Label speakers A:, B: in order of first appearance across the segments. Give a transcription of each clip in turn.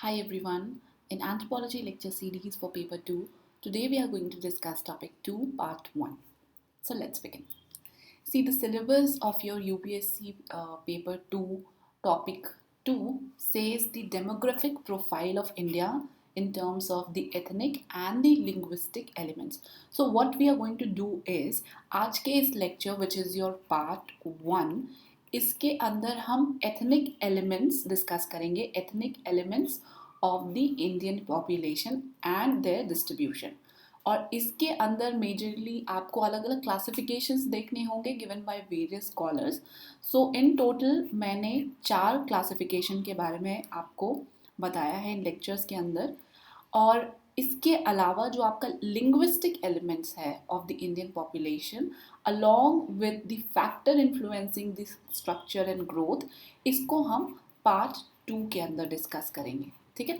A: Hi everyone. In Anthropology lecture series for paper 2, today we are going to discuss topic 2 part 1. So let's begin. See, the syllabus of your UPSC paper 2 topic 2 says the demographic profile of India in terms of the ethnic and the linguistic elements. So what we are going to do is आज के इस lecture which is your part 1, इसके अंदर हम ethnic elements discuss करेंगे, ethnic elements of the Indian population and their distribution. और इसके अंदर मेजरली आपको अलग अलग क्लासिफिकेशंस देखने होंगे given by various scholars. So in total मैंने 4 क्लासिफिकेशन के बारे में आपको बताया है इन लेक्चर्स के अंदर. और इसके अलावा जो आपका लिंग्विस्टिक एलिमेंट्स है of the Indian population along with the factor influencing the structure and growth, इसको हम पार्ट 2 के अंदर डिस्कस करेंगे. ठीक है.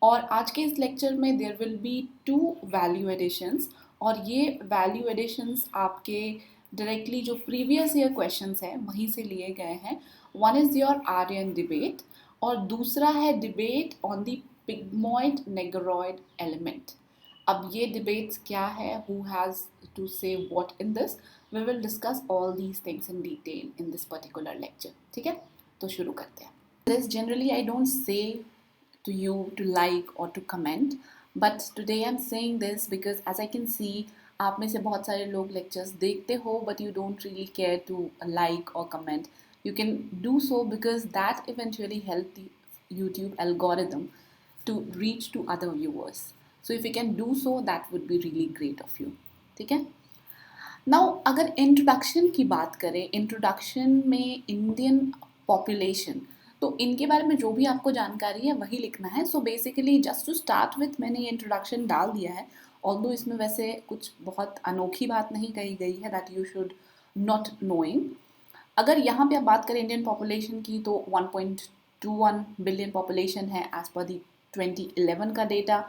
A: और आज के इस लेक्चर में there will be 2 value additions. और ये वैल्यू एडिशंस आपके डायरेक्टली जो प्रीवियस ईयर क्वेश्चंस हैं वहीं से लिए गए हैं. One is your Aryan debate और दूसरा है debate on the pygmoid negroid element. अब ये डिबेट्स क्या है, who has to say what in this, we will discuss all these things in detail in this particular lecture. ठीक है, तो शुरू करते हैं. This generally I don't say to you to like or to comment, but today I'm saying this because as I can see आप में से बहुत सारे लोग lectures देखते हो but you don't really care to like or comment. You can do so because that eventually help the YouTube algorithm to reach to other viewers. So if you can do so, that would be really great of you. ठीक है. Now अगर introduction की बात करें, introduction में Indian population, तो इनके बारे में जो भी आपको जानकारी है वही लिखना है. So basically just to start with मैंने ये इंट्रोडक्शन डाल दिया है, ऑल्दो इसमें वैसे कुछ बहुत अनोखी बात नहीं कही गई है that you should not knowing. अगर यहाँ पे आप बात करें इंडियन पॉपुलेशन की तो 1.21 बिलियन पॉपुलेशन है एज पर दी 2011 का डेटा.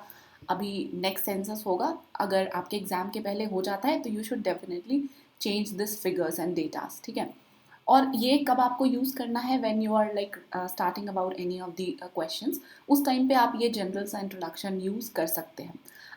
A: अभी नेक्स्ट सेंसस होगा, अगर आपके एग्जाम के पहले हो जाता है तो you should definitely change this figures and datas. ठीक है. और ये कब आपको यूज़ करना है, when you are like starting about any of the questions, उस टाइम पे आप ये जनरल सा इंट्रोडक्शन यूज़ कर सकते हैं.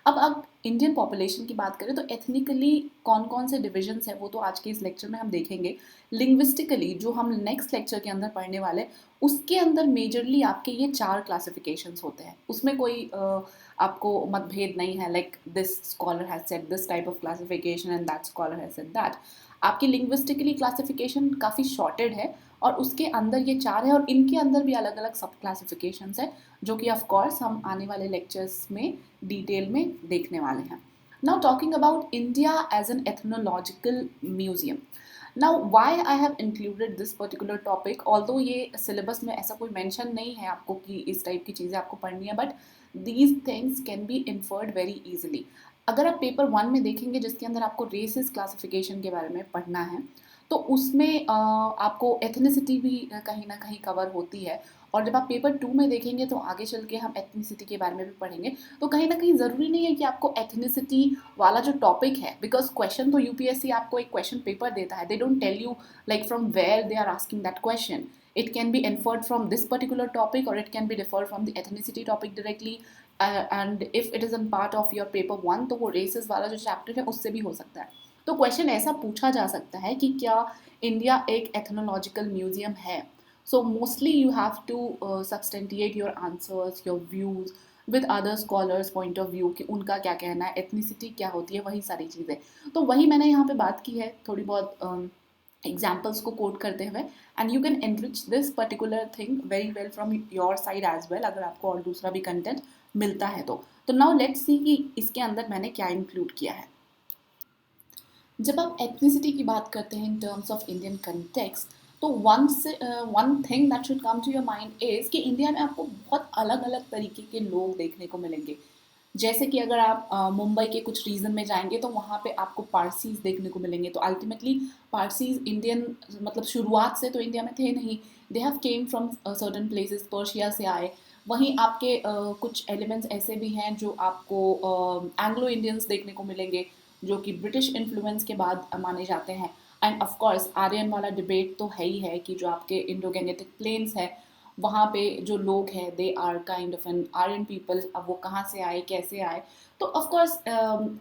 A: अब इंडियन पॉपुलेशन की बात करें तो एथनिकली कौन कौन से डिविजन्स हैं वो तो आज के इस लेक्चर में हम देखेंगे. लिंग्विस्टिकली जो हम नेक्स्ट लेक्चर के अंदर पढ़ने वाले, उसके अंदर मेजरली आपके ये 4 क्लासिफिकेशंस होते हैं. उसमें कोई आपको मतभेद नहीं है like this scholar has said this type of classification and that scholar has said that. आपकी लिंग्विस्टिकली क्लासिफिकेशन काफ़ी शॉर्टेड है और उसके अंदर ये 4 है और इनके अंदर भी अलग अलग सब क्लासिफिकेशंस है जो कि ऑफ कोर्स हम आने वाले लेक्चर्स में डिटेल में देखने वाले हैं. Now talking about India as an ethnological museum. Now why I have included this particular topic, although ये सिलेबस में ऐसा कोई मेंशन नहीं है आपको कि इस टाइप की चीज़ें आपको पढ़नी है, but these things can be inferred very easily. अगर आप पेपर 1 में देखेंगे जिसके अंदर आपको रेसिस क्लासिफिकेशन के बारे में पढ़ना है, तो उसमें आपको एथनिसिटी भी कहीं ना कहीं कवर होती है. और जब आप पेपर 2 में देखेंगे तो आगे चल के हम एथनिसिटी के बारे में भी पढ़ेंगे. तो कहीं ना कहीं ज़रूरी नहीं है कि आपको एथनिसिटी वाला जो टॉपिक है, बिकॉज क्वेश्चन तो यूपीएससी आपको एक क्वेश्चन पेपर देता है, they don't tell you like from where they are asking that question. It can be inferred from this particular topic or it can be differed from the ethnicity topic directly. And if it is in part of your paper 1 तो वो races वाला जो chapter है उससे भी हो सकता है. तो क्वेश्चन ऐसा पूछा जा सकता है कि क्या इंडिया एक एथनोलॉजिकल म्यूजियम है. So mostly you have to substantiate your answers, your views with other scholars point of view कि उनका क्या कहना है, एथनिसिटी क्या होती है, वही सारी चीज़ें. तो वही मैंने यहाँ पे बात की है थोड़ी बहुत एग्जाम्पल्स को कोट करते हुए. And you can enrich this particular thing very well from your side as well, अगर आपको और दूसरा भी कंटेंट मिलता है तो. नाउ लेट्स सी कि इसके अंदर मैंने क्या इंक्लूड किया है. जब आप एथनिसिटी की बात करते हैं in terms of Indian context, तो one thing that should come to your mind is कि इंडिया में आपको बहुत अलग अलग तरीके के लोग देखने को मिलेंगे. जैसे कि अगर आप मुंबई के कुछ रीजन में जाएंगे तो वहाँ पे आपको पारसीज देखने को मिलेंगे. तो अल्टीमेटली पारसीज इंडियन मतलब शुरुआत से तो इंडिया में थे नहीं, they have came from certain places, Persia से आए. वहीं आपके कुछ एलिमेंट्स ऐसे भी हैं जो आपको एंग्लो इंडियंस देखने को मिलेंगे जो कि ब्रिटिश इन्फ्लुएंस के बाद माने जाते हैं. एंड ऑफ कोर्स आर्यन वाला डिबेट तो है ही है कि जो आपके इंडो गैंगेटिक प्लेन्स है वहाँ पे जो लोग हैं they are kind of an Aryan people, अब वो कहाँ से आए कैसे आए। तो ऑफ कोर्स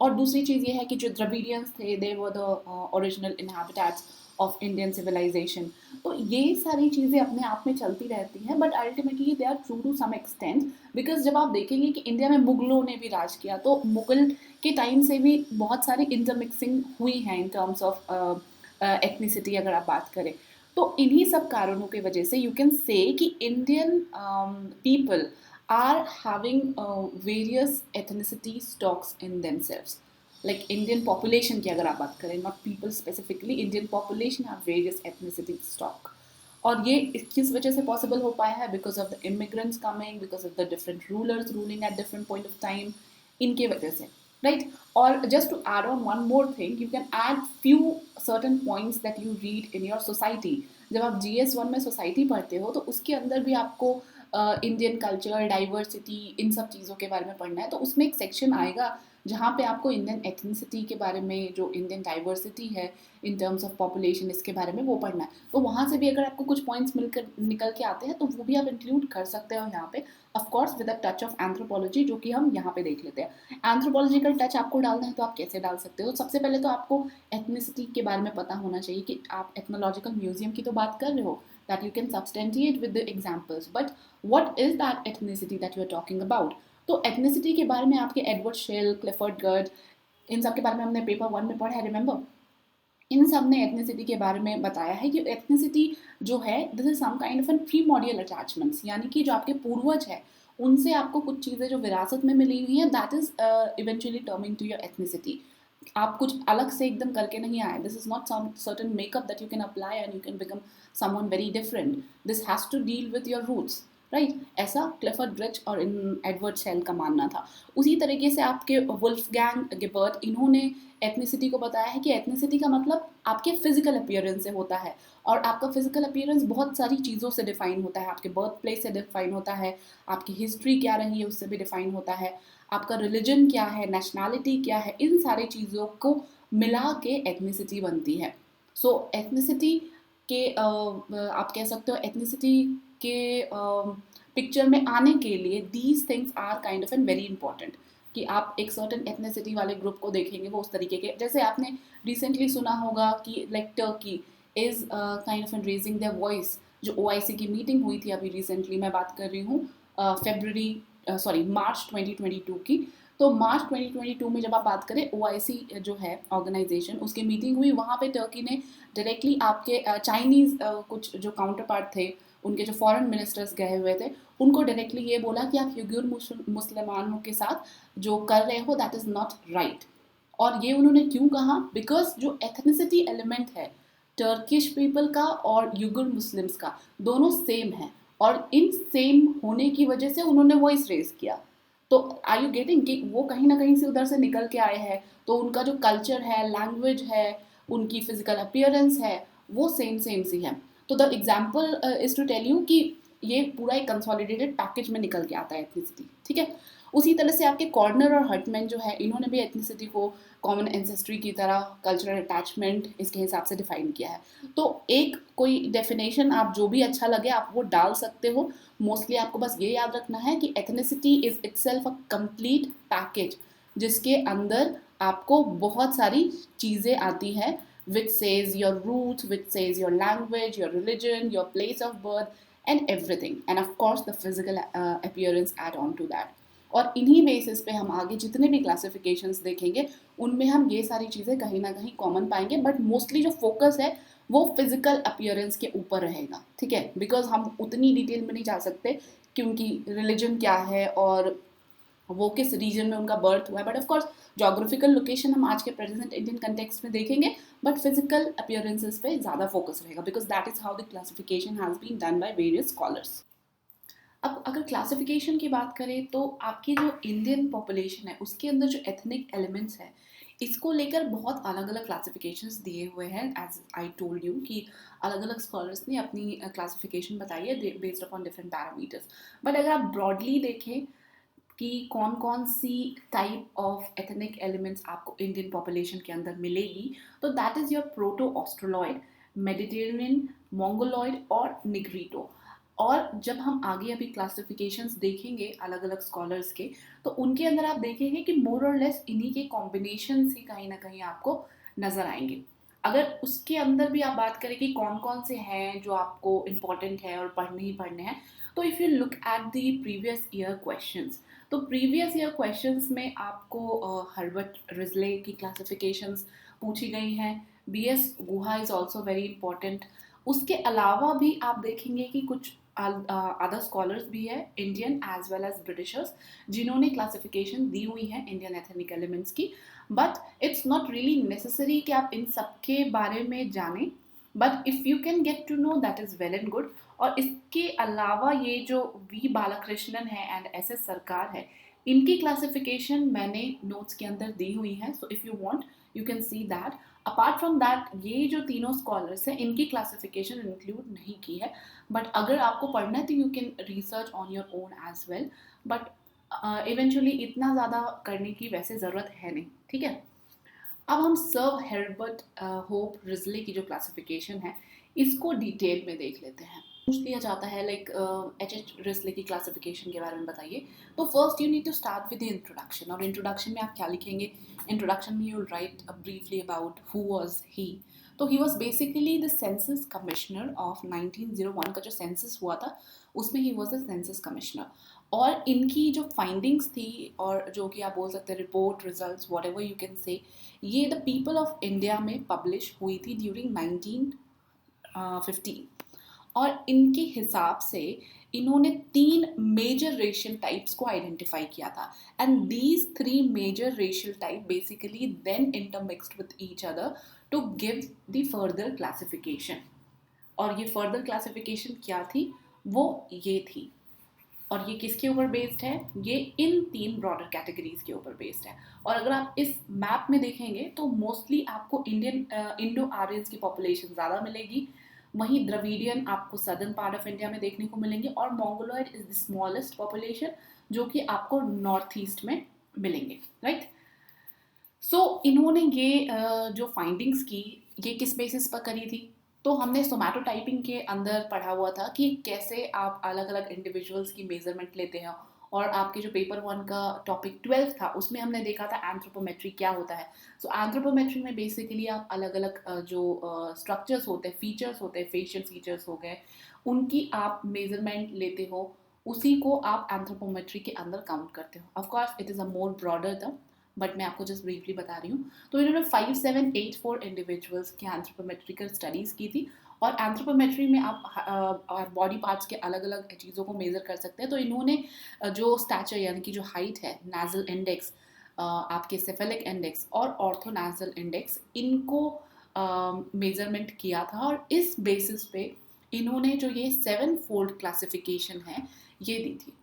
A: और दूसरी चीज़ ये है कि जो द्रविडियंस थे they were the original inhabitants of Indian civilisation. तो ये सारी चीज़ें अपने आप में चलती रहती हैं, but ultimately they are true to some extent, because जब आप देखेंगे कि इंडिया में मुगलों ने भी राज किया, तो मुगल के टाइम से भी बहुत सारी इंटरमिक्सिंग हुई है इन टर्म्स ऑफ एथनिसिटी अगर आप बात करें। तो इन्हीं सब कारणों की वजह से यू कैन से कि Indian people are having various ethnicity stocks in themselves. Like Indian population की अगर आप बात करें, not people specifically, Indian population have various ethnicity stock. और ये किस वजह से पॉसिबल हो पाया है? Because of the immigrants coming, because of the different rulers ruling at different point of time, इनके वजह से, राइट? और just to add on one more thing, you can add few certain points that you read in your society. जब आप GS1 में society पढ़ते हो तो उसके अंदर भी आपको इंडियन कल्चर, डाइवर्सिटी, इन सब चीज़ों के बारे में पढ़ना है। तो उसमें एक सेक्शन आएगा जहाँ पे आपको इंडियन एथनिसिटी के बारे में, जो इंडियन डाइवर्सिटी है इन टर्म्स ऑफ पॉपुलेशन, इसके बारे में वो पढ़ना है। तो वहाँ से भी अगर आपको कुछ पॉइंट्स मिलकर निकल के आते हैं तो वो भी आप इंक्लूड कर सकते हो यहाँ पे, of course with a touch of anthropology, जो कि हम यहाँ पे देख लेते हैं। एंथ्रोपोलॉजिकल टच आपको डालना है तो आप कैसे डाल सकते हो? सबसे पहले तो आपको एथनिसिटी के बारे में पता होना चाहिए कि आप एथनोलॉजिकल म्यूजियम की तो बात कर रहे हो, that you can substantiate with the examples, but what is that ethnicity that you are talking about? तो एथनिसिटी के बारे में आपके एडवर्ड शेल, क्लिफर्ड गर्ड, इन सब के बारे में हमने पेपर 1 में पढ़ा है, रिमेंबर? इन सब ने एथनिसिटी के बारे में बताया है कि एथनिसिटी जो है this is some kind of an primordial attachments, यानी कि जो आपके पूर्वज है उनसे आपको कुछ चीज़ें जो विरासत में मिली हुई हैं, that is eventually terming to your ethnicity. आप कुछ अलग से एकदम करके नहीं आए। This is not some certain makeup that you can apply and you can become someone very different. This has to deal with your roots, right? ऐसा Clifford Geertz और इन एडवर्ड शेल का मानना था। उसी तरीके से आपके वुल्फगैंग गिबर्ट, इन्होंने एथनिसिटी को बताया है कि एथनिसिटी का मतलब आपके फिजिकल अपीयरेंस से होता है, और आपका फिजिकल अपीयरेंस बहुत सारी चीज़ों से डिफाइन होता है। आपके बर्थ प्लेस से डिफाइन होता है, आपकी हिस्ट्री क्या रही है उससे भी डिफाइन होता है, आपका रिलीजन क्या है, नेशनैलिटी क्या है, इन सारी चीज़ों को मिला के एथनिसिटी बनती है। सो एथनिसिटी के आप कह सकते हो एथनिसिटी के पिक्चर में आने के लिए these things are kind of an very important. कि आप एक सर्टन एथनिसिटी वाले ग्रुप को देखेंगे वो उस तरीके के, जैसे आपने रिसेंटली सुना होगा कि like Turkey is kind of an raising their voice. जो OIC की मीटिंग हुई थी अभी रिसेंटली, मैं बात कर रही हूँ मार्च 2022 की। तो मार्च 2022 में जब आप बात करें OIC जो है ऑर्गेनाइजेशन, उसकी मीटिंग हुई, वहाँ पे टर्की ने डायरेक्टली आपके चाइनीज़ कुछ जो काउंटर पार्ट थे, उनके जो फॉरेन मिनिस्टर्स गए हुए थे, उनको डायरेक्टली ये बोला कि आप युगुर मुसलमानों के साथ जो कर रहे हो दैट इज़ नॉट राइट। और ये उन्होंने क्यों कहा? बिकॉज जो एथनिसिटी एलिमेंट है टर्किश पीपल का और युगुर मुस्लिम्स का, दोनों सेम है, और इन सेम होने की वजह से उन्होंने वॉइस रेज किया। तो आर यू गेटिंग कि वो कहीं ना कहीं से उधर से निकल के आए हैं, तो उनका जो कल्चर है, लैंग्वेज है, उनकी फिजिकल अपीयरेंस है, वो सेम सेम सी है। तो the example is to tell you कि ये पूरा एक कंसोलिडेटेड पैकेज में निकल के आता है एथनिसिटी, ठीक है? उसी तरह से आपके कॉर्नर और हर्टमैन जो है, इन्होंने भी एथनिसिटी को कॉमन एंसेस्ट्री की तरह कल्चरल अटैचमेंट इसके हिसाब से डिफाइन किया है। तो एक कोई डेफिनेशन आप जो भी अच्छा लगे आप वो डाल सकते हो। मोस्टली आपको बस ये याद रखना है कि ethnicity is itself a complete package, जिसके अंदर आपको बहुत सारी चीज़ें आती हैं, which says your roots, which says your language, your religion, your place of birth, and everything. And of course, the physical appearance add on to that. और इन्हीं बेसिस पे हम आगे जितने भी क्लासिफिकेशंस देखेंगे उनमें हम ये सारी चीज़ें कहीं ना कहीं कॉमन पाएंगे, बट मोस्टली जो फोकस है वो फिजिकल अपीयरेंस के ऊपर रहेगा, ठीक है? बिकॉज हम उतनी डिटेल में नहीं जा सकते क्योंकि रिलीजन क्या है और वो किस रीजन में उनका बर्थ हुआ है, but of course geographical location हम आज के प्रेजेंट इंडियन कंटेक्स्ट में देखेंगे, बट फिजिकल अपीयरेंसेस पे ज़्यादा फोकस रहेगा, because that is how the classification has been done by various scholars. अब अगर क्लासिफिकेशन की बात करें तो आपकी जो इंडियन पॉपुलेशन है उसके अंदर जो एथनिक एलिमेंट्स है, इसको लेकर बहुत अलग अलग क्लासिफिकेशंस दिए हुए हैं। एज आई टोल्ड यू कि अलग अलग स्कॉलर्स ने अपनी क्लासिफिकेशन बताई है based upon different parameters. But अगर आप ब्रॉडली देखें कि कौन कौन सी टाइप ऑफ एथनिक एलिमेंट्स आपको इंडियन पॉपुलेशन के अंदर मिलेगी, तो that is your proto Australoid, Mediterranean, Mongoloid और निग्रीटो। और जब हम आगे अभी क्लासिफिकेशंस देखेंगे अलग अलग स्कॉलर्स के, तो उनके अंदर आप देखेंगे कि मोर और लेस इन्हीं के कॉम्बिनेशन ही कहीं ना कहीं आपको नज़र आएंगे। अगर उसके अंदर भी आप बात करें कि कौन कौन से हैं जो आपको इम्पॉर्टेंट है और पढ़ने ही पढ़ने हैं, तो if you look at the previous year questions, तो प्रीवियस ईयर क्वेश्चंस में आपको हर्बर्ट रिजले की क्लासिफिकेशंस पूछी गई हैं। B S Guha is also very important. उसके अलावा भी आप देखेंगे कि कुछ अदर स्कॉलर्स भी है, Indian as well as Britishers, जिन्होंने क्लासिफिकेशन दी हुई है इंडियन एथनिक एलिमेंट्स की। But it's not really necessary कि आप इन सब के बारे में जानें, but if you can get to know that is well and good. और इसके अलावा ये जो वी बालाकृष्णन है एंड एस एस सरकार है, इनकी क्लासिफिकेशन मैंने नोट्स के अंदर दी हुई है, so if you want you can see that. Apart from that ये जो तीनों स्कॉलर्स हैं इनकी क्लासिफिकेशन इंक्लूड नहीं की है, बट अगर आपको पढ़ना है तो you can research on your own as well. But eventually इतना ज़्यादा करने की वैसे ज़रूरत है नहीं, ठीक है। अब हम सर हेrbert होप रिजले की जो क्लासिफिकेशन है इसको डिटेल में देख लेते हैं। पूछ लिया जाता है लाइक एच एच रिजले की क्लासिफिकेशन के बारे में बताइए, तो first you need to start with the introduction. और इंट्रोडक्शन में आप क्या लिखेंगे? इंट्रोडक्शन में you write briefly about who was he. तो he was basically the census commissioner of 1901 का जो सेंसस हुआ था उसमें he was the census commissioner. और इनकी जो फाइंडिंग्स थी और जो कि आप बोल सकते हैं report results what ever you can से, ये द पीपल ऑफ इंडिया में पब्लिश हुई थी ड्यूरिंग 1915। और इनके हिसाब से इन्होंने 3 मेजर रेशियल टाइप्स को आइडेंटिफाई किया था, and these 3 major racial type basically then intermixed with each other to give the further classification. और ये फर्दर क्लासिफिकेशन क्या थी? वो ये थी। और ये किसके ऊपर बेस्ड है? ये इन 3 ब्रॉडर कैटेगरीज के ऊपर बेस्ड है। और अगर आप इस मैप में देखेंगे तो मोस्टली आपको इंडो आर्यंस की पॉपुलेशन ज़्यादा मिलेगी, वहीं द्रविडियन आपको सदर्न पार्ट ऑफ इंडिया में देखने को मिलेंगे, और Mongoloid is the smallest population जो कि आपको नॉर्थ ईस्ट में मिलेंगे, राइट। सो इन्होंने ये जो फाइंडिंग्स की ये किस बेसिस पर करी थी? तो हमने सोमैटोटाइपिंग के अंदर पढ़ा हुआ था कि कैसे आप अलग अलग इंडिविजुअल्स की मेजरमेंट लेते हैं। और आपके जो पेपर 1 का टॉपिक 12 था उसमें हमने देखा था एंथ्रोपोमेट्री क्या होता है। सो एंथ्रोपोमेट्री में बेसिकली आप अलग अलग जो स्ट्रक्चर्स होते हैं, फीचर्स होते हैं, फेशियल फीचर्स हो गए, उनकी आप मेजरमेंट लेते हो, उसी को आप एंथ्रोपोमेट्री के अंदर काउंट करते हो। Of course it is a more broader term, but मैं आपको जस्ट ब्रीफली बता रही हूँ। तो इन्होंने 5784 इंडिविजुअल्स की एंथ्रोपोमेट्रिकल स्टडीज़ की थी। और एंथ्रोपोमेट्री में आप बॉडी पार्ट्स के अलग अलग चीज़ों को मेज़र कर सकते हैं। तो इन्होंने जो स्टैचर यानी कि जो हाइट है, नाजल इंडेक्स, आपके सेफेलिक इंडेक्स और ऑर्थोनाजल इंडेक्स, इनको मेजरमेंट किया था। और इस बेसिस पे इन्होंने जो ये 7 फोल्ड क्लासिफिकेशन है ये दी थी।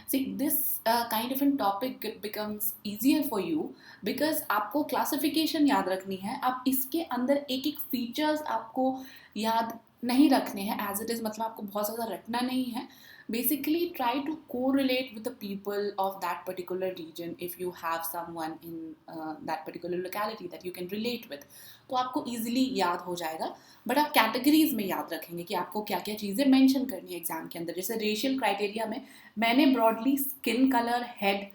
A: See, this kind of a topic becomes easier for you because आपको क्लासिफिकेशन याद रखनी है। आप इसके अंदर एक एक फीचर्स आपको याद नहीं रखने हैं एज इट इज़, मतलब आपको बहुत ज़्यादा रटना नहीं है। Basically try to correlate with the people of that particular region if you have someone in that particular locality that you can relate with, तो आपको ईजिली याद हो जाएगा। बट आप कैटेगरीज में याद रखेंगे कि आपको क्या क्या चीज़ें मेंशन करनी है एग्जाम के अंदर। जैसे रेशियल क्राइटेरिया में मैंने ब्रॉडली स्किन कलर, हेड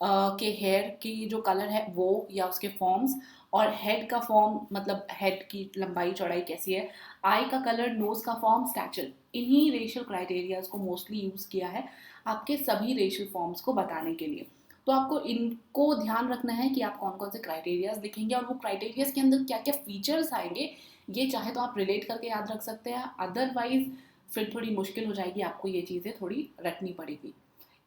A: के हेयर की जो कलर है वो या उसके फॉर्म्स, और हेड का फॉर्म मतलब हेड की लंबाई चौड़ाई कैसी है, आई का कलर, नोज़ का फॉर्म, स्टैचर, इन्हीं रेशियल क्राइटेरियाज को मोस्टली यूज़ किया है आपके सभी रेशियल फॉर्म्स को बताने के लिए। तो आपको इनको ध्यान रखना है कि आप कौन कौन से क्राइटेरियाज लिखेंगे और वो क्राइटेरियाज के अंदर क्या क्या फीचर्स आएंगे। ये चाहे तो आप रिलेट करके याद रख सकते हैं, अदरवाइज फिर थोड़ी मुश्किल हो जाएगी, आपको ये चीज़ें थोड़ी रटनी पड़ेगी।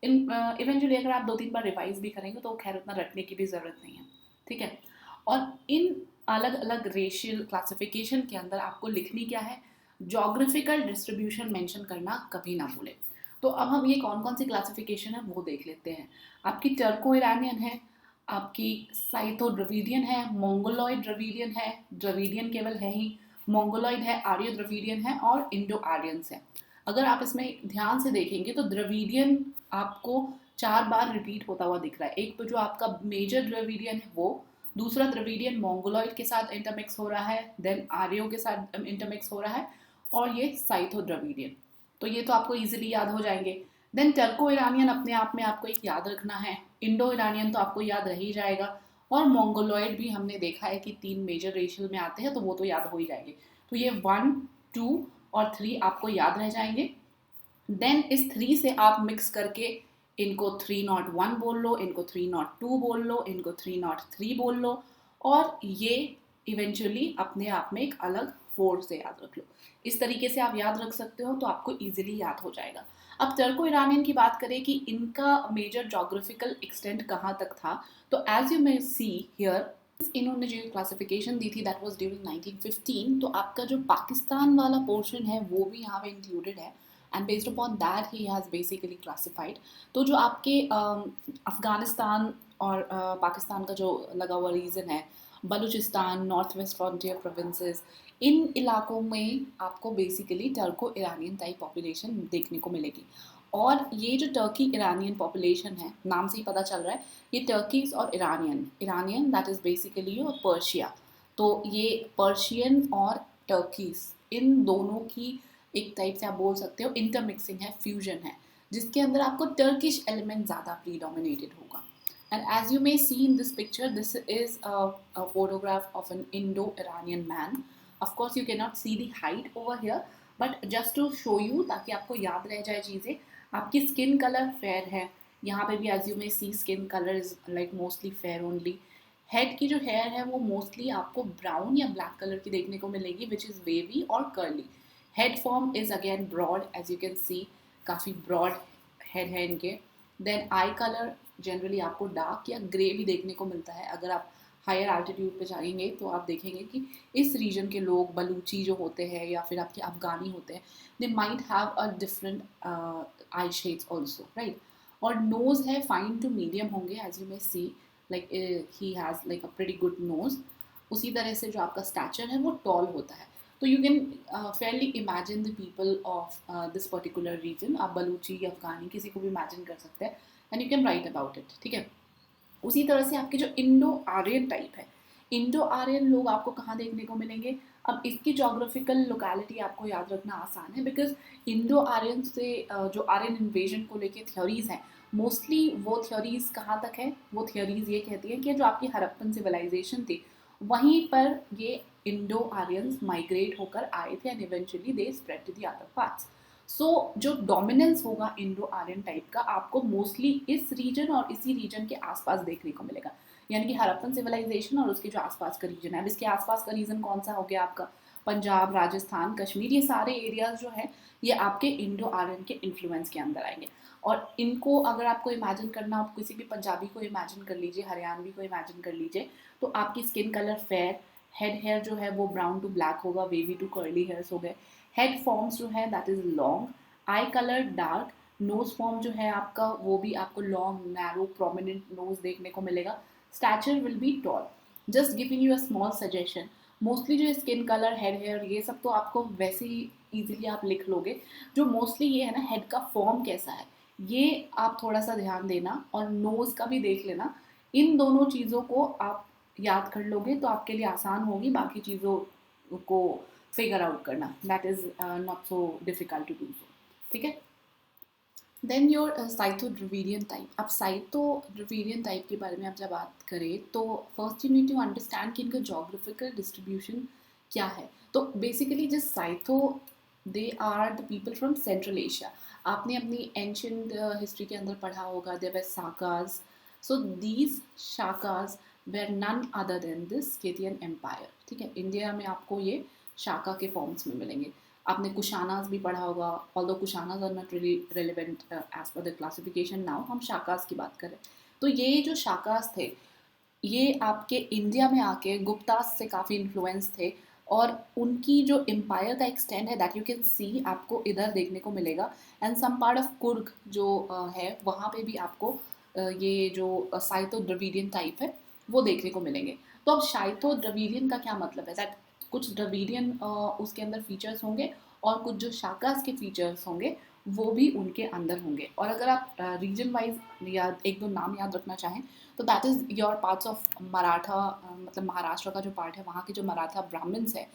A: इवेंचुअली अगर आप 2-3 बार रिवाइज भी करेंगे तो खैर उतना रटने की भी ज़रूरत नहीं है, ठीक है। और इन अलग अलग रेशियल क्लासिफिकेशन के अंदर आपको लिखनी क्या है? जोग्राफिकल डिस्ट्रीब्यूशन मेंशन करना कभी ना भूलें। तो अब हम ये कौन कौन सी क्लासिफिकेशन है वो देख लेते हैं। आपकी टर्को ईरानियन है, आपकी साइथो द्रविडियन है, मोंगोलॉइड द्रविडियन है, द्रविडियन केवल है ही, मोंगोलॉइड है, आर्यो द्रविडियन है और इंडो आर्यंस है। अगर आप इसमें ध्यान से देखेंगे तो द्रविडियन आपको 4 बार रिपीट होता हुआ दिख रहा है। एक तो जो आपका मेजर द्रविडियन है वो, दूसरा द्रविडियन मोंगोलॉइड के साथ इंटरमिक्स हो रहा है, देन आर्यो के साथ इंटरमिक्स हो रहा है, और ये साइथो द्रविडियन, तो ये तो आपको ईजिली याद हो जाएंगे। देन टर्को ईरानियन अपने आप में आपको एक याद रखना है। इंडो ईरानियन तो आपको याद रह ही जाएगा। और मोंगोलॉइड भी हमने देखा है कि 3 मेजर रेशियल में आते हैं, तो वो तो याद हो ही जाएंगे। तो ये 1, 2 और 3 आपको याद रह जाएंगे। देन इस 3 से आप मिक्स करके इनको 301 बोल लो, इनको 302 बोल लो, इनको 303 बोल लो, और ये इवेंचुअली अपने आप में एक अलग 4 से याद रख लो। इस तरीके से आप याद रख सकते हो, तो आपको ईजिली याद हो जाएगा। अब टर्को ईरानियन की बात करें कि इनका मेजर जोग्राफिकल एक्सटेंट कहाँ तक था, तो as you may see here, इन्होंने जो क्लासिफिकेशन दी थी दैट वाज ड्यूरिंग 1915, तो आपका जो पाकिस्तान वाला पोर्शन है वो भी यहाँ पे इंक्लूडेड है, and based upon that he has basically classified. तो जो आपके अफ़गानिस्तान और पाकिस्तान का जो लगा हुआ रीजन है, Baluchistan, North West Frontier provinces, इन इलाकों में आपको basically Turko Iranian type population देखने को मिलेगी। और ये जो टर्की ईरानियन पॉपुलेशन है, नाम से ही पता चल रहा है, ये टर्कीज और ईरानियन दैट इज़ बेसिकली और पर्शिया। तो ये पर्शियन और टर्कीज, इन दोनों की एक टाइप से आप बोल सकते हो इंटरमिक्सिंग है, फ्यूजन है, जिसके अंदर आपको टर्किश एलिमेंट ज़्यादा प्रीडोमिनेटेड होगा। And as you may see in this picture, this is a photograph of an Indo-Iranian man. Of course, you cannot see the height over here, but just to show you, ताकि आपको याद रह जाए चीज़ें। आपकी skin colour fair है, यहाँ पे भी as you may see skin color is like mostly fair only. Head की जो हेयर है वो मोस्टली आपको ब्राउन या ब्लैक कलर की देखने को मिलेगी, विच इज़ वेवी और curly. Head form is again broad, as you can see, काफ़ी ब्रॉड हेड है इनके। देन आई कलर जनरली आपको डार्क या ग्रे भी देखने को मिलता है। अगर आप हायर एल्टीट्यूड पे जाएंगे तो आप देखेंगे कि इस रीजन के लोग, बलूची जो होते हैं या फिर आपके अफगानी होते हैं, they might have a different eye shades also, right. और नोज़ है फाइन टू मीडियम होंगे, as you may see, like he has like a pretty good nose. उसी तरह से जो आपका स्टैचर है वो टॉल होता है। तो you can fairly imagine the people of this particular region. आप बलूची या अफगानी किसी को भी इमेजिन कर सकते हैं, and you can right about it, ठीक है। उसी तरह से आपके जो इंडो आर्यन टाइप है, इंडो आर्यन लोग आपको कहाँ देखने को मिलेंगे। अब इसकी जोग्राफिकल लोकेलिटी आपको याद रखना आसान है, बिकॉज इंडो आर्यन से जो आर्यन इन्वेजन को लेके थ्योरीज हैं, मोस्टली वो थ्योरीज कहाँ तक है, वो थ्योरीज ये कहती हैं कि जो आपकी हड़प्पन सिविलाइजेशन थी, वहीं पर ये इंडो आर्यंस माइग्रेट होकर आए थे, and eventually they spread to the other parts. So जो डोमिनेंस होगा इंडो आर्यन टाइप का, आपको मोस्टली इस रीजन और इसी रीजन के आसपास देखने को मिलेगा, यानी कि हड़प्पन सिविलाइजेशन और उसके जो आसपास का रीजन है। अब इसके आसपास का रीजन कौन सा हो गया आपका, पंजाब, राजस्थान, कश्मीर, ये सारे एरियाज जो है ये आपके इंडो आर्यन के इन्फ्लुएंस के अंदर आएंगे। और इनको अगर आपको इमेजिन करना, आप किसी भी पंजाबी को इमेजिन कर लीजिए, हरियाणवी को इमेजिन कर लीजिए, तो आपकी skin colour fair, head hair जो है वो ब्राउन टू ब्लैक होगा, वेवी टू कर्ली हेयर्स हो गए, हेड फॉर्म्स जो है that is long, eye colour dark, nose form जो है आपका वो भी आपको लॉन्ग, नैरो, प्रोमिनेंट नोज देखने को मिलेगा, stature will be toll. Just giving you a small suggestion, mostly जो स्किन कलर, हेड हेयर, ये सब तो आपको वैसे ही ईजिली आप लिख लोगे। जो मोस्टली ये है ना, हेड का फॉर्म कैसा है, ये आप थोड़ा सा ध्यान देना, और नोज़ का भी देख लेना। इन दोनों चीज़ों को आप याद कर लोगे तो आपके लिए आसान होगी बाकी चीज़ों को फिगर आउट करना। That is not so difficult to do so, ठीक है। Then your Scytho Dravidian type. अब साइटोड्रविडियन टाइप के बारे में आप जब बात करें तो first you need to understand कि इनका जोग्राफिकल डिस्ट्रीब्यूशन क्या है। तो बेसिकली जिस Scytho, they are the people from Central Asia. आपने अपनी एंशंट हिस्ट्री के अंदर पढ़ा होगा, there were Sakas. So these Shakas were none other than this Scythian empire, ठीक है। इंडिया में आपको ये शाका के फॉर्म्स में मिलेंगे। आपने कुशानाज भी पढ़ा होगा, although Kushanas are not really relevant as per the classification now, हम शाकाज की बात करें। तो ये जो शाकाज थे, ये आपके इंडिया में आके गुप्तास से काफ़ी इन्फ्लुएंस थे, और उनकी जो एम्पायर का एक्सटेंड है दैट यू कैन सी आपको इधर देखने को मिलेगा। And some part of Coorg जो है वहाँ पे भी आपको ये जो साइतो द्रविडियन टाइप है वो देखने को मिलेंगे। तो अब साइतो द्रविडियन का क्या मतलब है, दैट कुछ द्रविडियन उसके अंदर फीचर्स होंगे, और कुछ जो शाकास के फीचर्स होंगे वो भी उनके अंदर होंगे। और अगर आप रीजन वाइज या एक दो नाम याद रखना चाहें तो that is your parts of Maratha, मतलब महाराष्ट्र का जो पार्ट है वहाँ के जो मराठा ब्राह्मण्स है,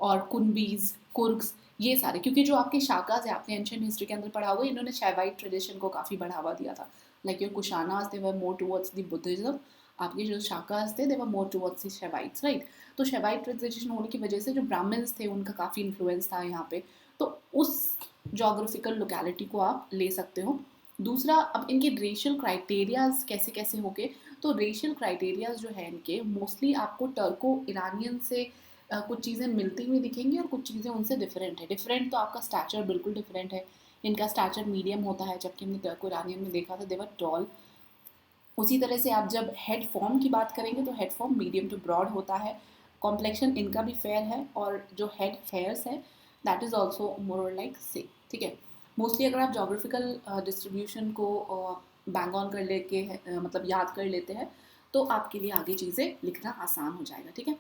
A: और कुनबीज, कुर्ग्स, ये सारे, क्योंकि जो आपके शाकाज है, आपने एंशियंट हिस्ट्री के अंदर पढ़ा हुआ, इन्होंने शैवाइट ट्रेडिशन को काफ़ी बढ़ावा दिया था. Like your Kushanas they were more towards the Buddhism, आपके जो शाकाज थे they were more towards the Shaivites, right. तो शैवाइट ट्रेडिशन होने की वजह से जो ब्राह्मण्स थे उनका काफ़ी इन्फ्लुएंस था यहाँ पे. तो उस जोग्राफिकल लोकेलिटी को आप ले सकते हो. दूसरा, अब इनके रेशियल क्राइटेरियाज कैसे कैसे होंगे. तो रेशियल क्राइटेरियाज जो है इनके मोस्टली आपको टर्को ईरानियन से कुछ चीज़ें मिलती हुई दिखेंगी और कुछ चीज़ें उनसे डिफरेंट है. डिफरेंट तो आपका स्टैचर बिल्कुल डिफरेंट है. इनका स्टैचर मीडियम होता है, जबकि हमने टर्को ईरानियन में देखा था देवर टॉल. उसी तरह से आप जब हेड फॉर्म की बात करेंगे तो head form medium to broad होता है. कॉम्प्लेक्शन इनका भी फेयर है और जो हेड हेयर्स है that is also more like से. ठीक है. मोस्टली अगर आप जोग्राफिकल डिस्ट्रीब्यूशन को बैंग ऑन कर लेके मतलब याद कर लेते हैं तो आपके लिए आगे चीज़ें लिखना आसान हो जाएगा. ठीक है.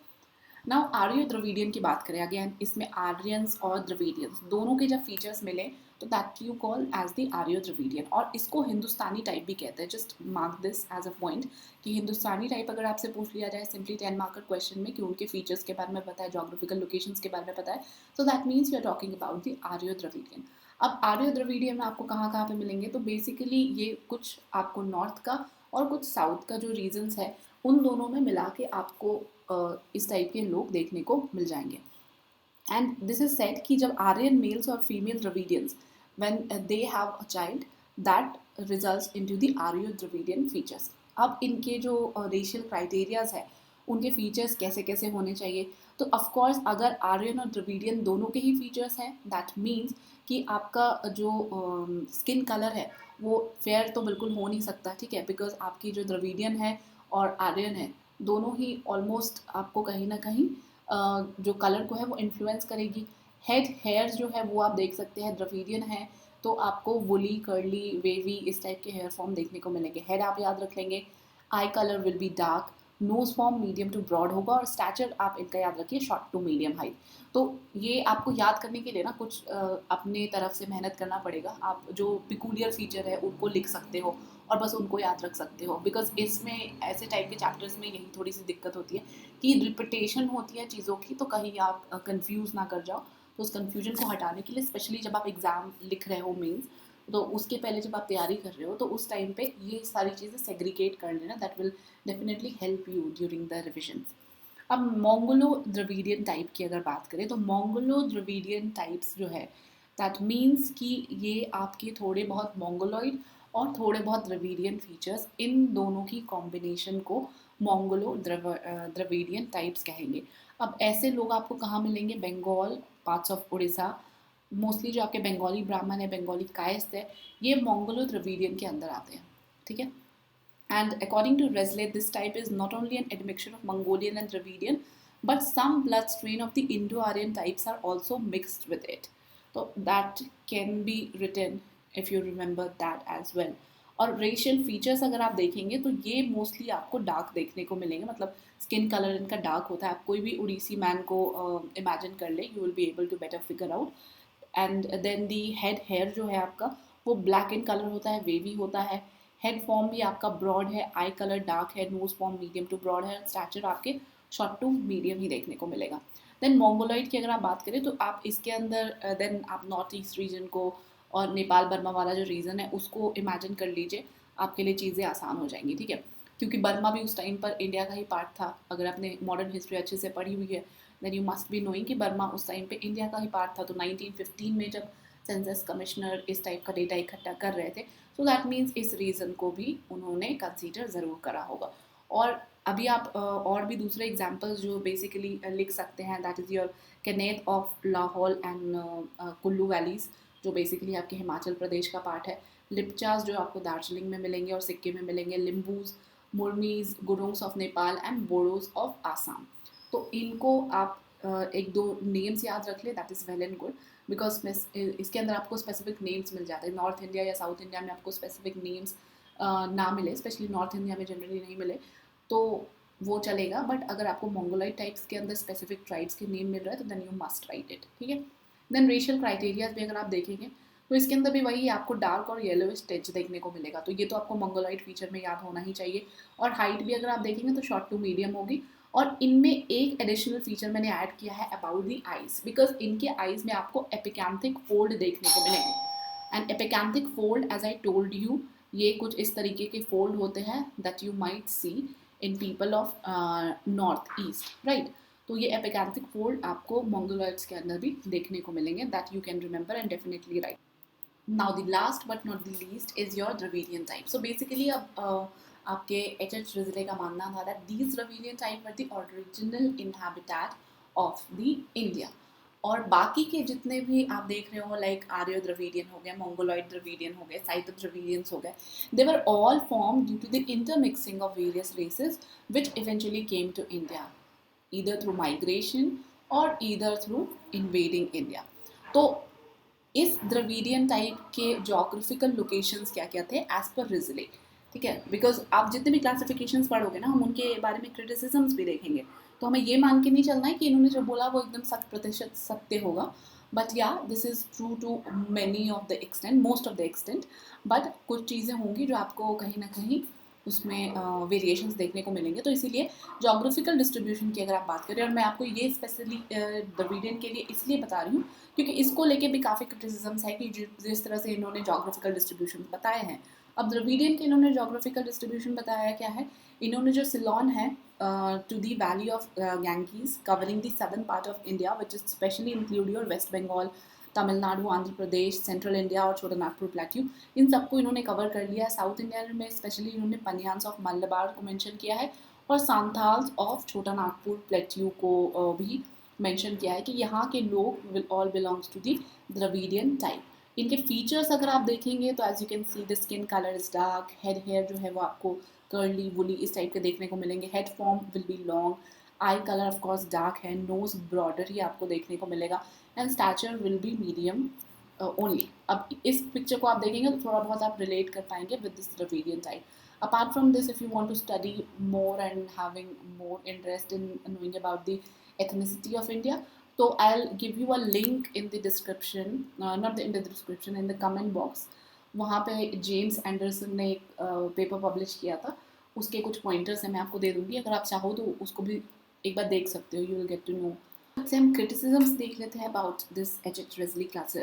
A: नाउ आर्यो द्रविडियन की बात करें, अगेन इसमें आर्यंस और द्रविडियंस दोनों के जब फीचर्स मिले तो that you call as the Aryo Dravidian. और इसको हिंदुस्तानी टाइप भी कहते हैं. Just mark this as a point कि हिंदुस्तानी टाइप अगर आपसे पूछ लिया जाए सिंपली 10 मार्कर क्वेश्चन में कि उनके फीचर्स के बारे में पता है, जोग्राफिकल लोकेशंस के बारे में पता है, so that means you are talking about the Aryo Dravidian. अब आर्यो द्रविडियन में आपको कहाँ कहाँ पे मिलेंगे, तो बेसिकली ये कुछ आपको नॉर्थ का और कुछ साउथ का जो रीजन्स है उन दोनों में मिला के आपको इस टाइप के लोग देखने को मिल जाएंगे. एंड दिस इज सेड कि जब आर्यन मेल्स और female Dravidians when they have a child that results into the Aryo Dravidian features. अब इनके जो रेशियल क्राइटेरियाज है उनके फीचर्स कैसे कैसे होने चाहिए. तो ऑफकोर्स अगर आर्यन और द्रविडियन दोनों के ही फीचर्स हैं दैट मीन्स कि आपका जो स्किन कलर है वो फेयर तो बिल्कुल हो नहीं सकता. ठीक है. बिकॉज आपकी जो द्रविडियन है और आर्यन है दोनों ही ऑलमोस्ट आपको कहीं ना कहीं जो कलर को है वो इन्फ्लुएंस करेगी. हेड हेयर्स जो है वो आप देख सकते हैं, द्रविडियन है तो आपको वुली, कर्ली, वेवी इस टाइप के हेयर फॉर्म देखने को मिलेंगे. हेड आप याद रख लेंगे. Eye colour will be dark. Nose form medium to broad होगा और स्टैचर आप इनका याद रखिए शॉर्ट टू मीडियम हाइट. तो ये आपको याद करने के लिए ना कुछ अपने तरफ से मेहनत करना पड़ेगा. आप जो पिकुलियर फीचर है उनको लिख सकते हो और बस उनको याद रख सकते हो. बिकॉज इसमें ऐसे टाइप के चैप्टर्स में यही थोड़ी सी दिक्कत होती है कि रिपीटेशन होती है चीज़ों की, तो कहीं आप कंफ्यूज ना कर जाओ. तो उस कन्फ्यूजन को हटाने के लिए स्पेशली जब आप एग्ज़ाम लिख रहे हो मीन्स, तो उसके पहले जब आप तैयारी कर रहे हो तो उस टाइम पे ये सारी चीज़ें सेग्रीगेट कर लेना. That will definitely help you during the revisions. अब मोंगोलो द्रविडियन टाइप की अगर बात करें तो मोंगोलो द्रविडियन टाइप्स जो है दैट मीन्स कि ये आपके थोड़े बहुत मोंगोलॉइड और थोड़े बहुत द्रविडियन फीचर्स, इन दोनों की कॉम्बिनेशन को मोंगोलो द्रविडियन टाइप्स कहेंगे. अब ऐसे लोग आपको कहाँ मिलेंगे, Bengal, parts of Orissa. Mostly जो आपके बंगाली ब्राह्मण है, बंगाली कायस्थ है, ये मोंगोलो द्रविडियन के अंदर आते हैं. ठीक है. And according to Resley, this type is not only an admixture of Mongolian and Dravidian, but some blood strain of the Indo-Aryan types are also mixed with it. So that can be written if you remember that as well. और racial features अगर आप देखेंगे तो ये mostly आपको dark देखने को मिलेंगे. मतलब स्किन कलर इनका डार्क होता है. आप कोई भी उड़ीसी मैन को इमेजिन कर ले, you will be able to better figure out. And then the head hair जो है आपका वो ब्लैक इन कलर होता है, वेवी होता है. हेड फॉर्म भी आपका ब्रॉड है, आई कलर डार्क है, nose form medium to broad है, स्टैचर आपके शॉर्ट टू मीडियम ही देखने को मिलेगा. देन मोंगोलॉइड की अगर आप बात करें तो आप इसके अंदर देन आप नॉर्थ ईस्ट रीजन को और नेपाल बर्मा वाला जो रीजन है उसको इमेजिन कर लीजिए. आपके लिए चीज़ें आसान हो जाएंगी. ठीक है. क्योंकि बर्मा भी उस टाइम पर इंडिया का ही पार्ट था. अगर आपने मॉडर्न हिस्ट्री अच्छे से पढ़ी हुई है then you must be knowing कि बर्मा उस टाइम पे इंडिया का ही पार्ट था. तो 1915 में जब सेंसस कमिश्नर इस टाइप का डेटा इकट्ठा कर रहे थे सो दैट मीन्स इस रीज़न को भी उन्होंने कंसीडर ज़रूर करा होगा. और अभी आप और भी दूसरे एग्जांपल्स जो बेसिकली लिख सकते हैं that is your Kenneth of Lahaul and Kullu valleys जो बेसिकली आपके हिमाचल प्रदेश का पार्ट है. लिप्चास जो आपको दार्जिलिंग में मिलेंगे और सिक्किम में मिलेंगे. Limbus, Murmis, Gurungs of Nepal and Bodos of Assam. तो इनको आप एक दो नेम्स याद रख ले that is well and good. Because इसके अंदर आपको स्पेसिफिक नेम्स मिल जाते हैं. नॉर्थ इंडिया या साउथ इंडिया में आपको स्पेसिफिक नेम्स ना मिले, स्पेशली नॉर्थ इंडिया में जनरली नहीं मिले तो वो चलेगा. बट अगर आपको मोंगोलाइड टाइप्स के अंदर स्पेसिफिक ट्राइब्स के नेम मिल रहा है तो then you must write it. ठीक है. देन रेशियल क्राइटेरियाज भी अगर आप देखेंगे तो इसके अंदर भी वही आपको डार्क और येलोइश टच देखने को मिलेगा. तो ये तो आपको मोंगोलाइड फीचर में याद होना ही चाहिए. और हाइट भी अगर आप देखेंगे तो शॉर्ट टू मीडियम होगी और इनमें एक एडिशनल फीचर मैंने ऐड किया है अबाउट दी आइज, बिकॉज इनके आइज में आपको एपिकैंथिक फोल्ड देखने को मिलेंगे। And epicanthic fold, as I told you, ये कुछ इस तरीके के फोल्ड होते हैं that you might see in people of north east, right. तो ये एपिकैंथिक फोल्ड आपको मंगोलॉइड्स के अंदर भी देखने को मिलेंगे, that you can remember and definitely right. Now the last but not the least is your Dravidian type. So basically अब आपके H.H. Risley का मानना था that these Dravidian type were the original inhabitant of the India. और बाकी के जितने भी आप देख रहे हो लाइक आर्यो द्रविडियन हो गए, मंगोलॉइड द्रविडियन हो गए, साइतो द्रविडियंस हो गए, they were all form due to the intermixing of various races which eventually came to India either through migration or either through invading India. तो इस द्रविडियन टाइप के geographical locations क्या क्या थे एज पर रिजले, ठीक है। Because आप जितने भी क्लासिफिकेशंस पढ़ोगे ना, हम उनके बारे में क्रिटिसिजम्स भी देखेंगे, तो हमें ये मान के नहीं चलना है कि इन्होंने जो बोला वो एकदम 100% सत्य होगा। बट या this is true to many of the extent, most of the extent, but कुछ चीज़ें होंगी जो आपको कहीं ना कहीं उसमें वेरिएशंस देखने को मिलेंगे। तो इसीलिए जोग्राफिकल डिस्ट्रीब्यूशन की अगर आप बात करें, और मैं आपको ये स्पेशली द्रविडियन के लिए इसलिए बता रही हूँ क्योंकि इसको लेके भी काफ़ी क्रिटिसिजम्स है कि जिस तरह से इन्होंने जोग्राफिकल डिस्ट्रीब्यूशन बताए हैं। अब द्रविडियन के इन्होंने जोग्राफिकल डिस्ट्रीब्यूशन बताया क्या है, इन्होंने जो सिलोन है to the valley of Ganges covering the southern part of India which is specially include your West Bengal, Tamil Nadu, Andhra Pradesh, central India और छोटा नागपुर प्लेट्यू, इन सबको इन्होंने कवर कर लिया है। साउथ इंडिया में स्पेशली इन्होंने पनियान्स ऑफ मलबार को मेंशन किया है और सांथाल्स ऑफ छोटा नागपुर प्लेट्यू को भी मेंशन किया है कि यहाँ के लोग will all belongs to the Dravidian type. इनके फीचर्स अगर आप देखेंगे तो as you can see the skin colour is dark, head hair जो है वो आपको कर्ली वुली इस टाइप के देखने को मिलेंगे, head form will be long, eye colour of course dark है, नोज ब्रॉडर ही आपको देखने को मिलेगा, and stature will be medium only. अब इस पिक्चर को आप देखेंगे तो थोड़ा बहुत आप रिलेट कर पाएंगे with this Dravidian type. Apart from this, if you want to study more and having more interest in knowing about the ethnicity of India, so I'll give you a link in the description, not in the description, in the comment box. वहाँ पे James Anderson ने एक paper publish किया था, उसके कुछ pointers हैं मैं आपको दे दूँगी, अगर आप चाहो तो उसको भी एक बार देख सकते हो, you will get to know. से हम क्रिटिसिजम्स देख लेते हैं about this H.H. Risley class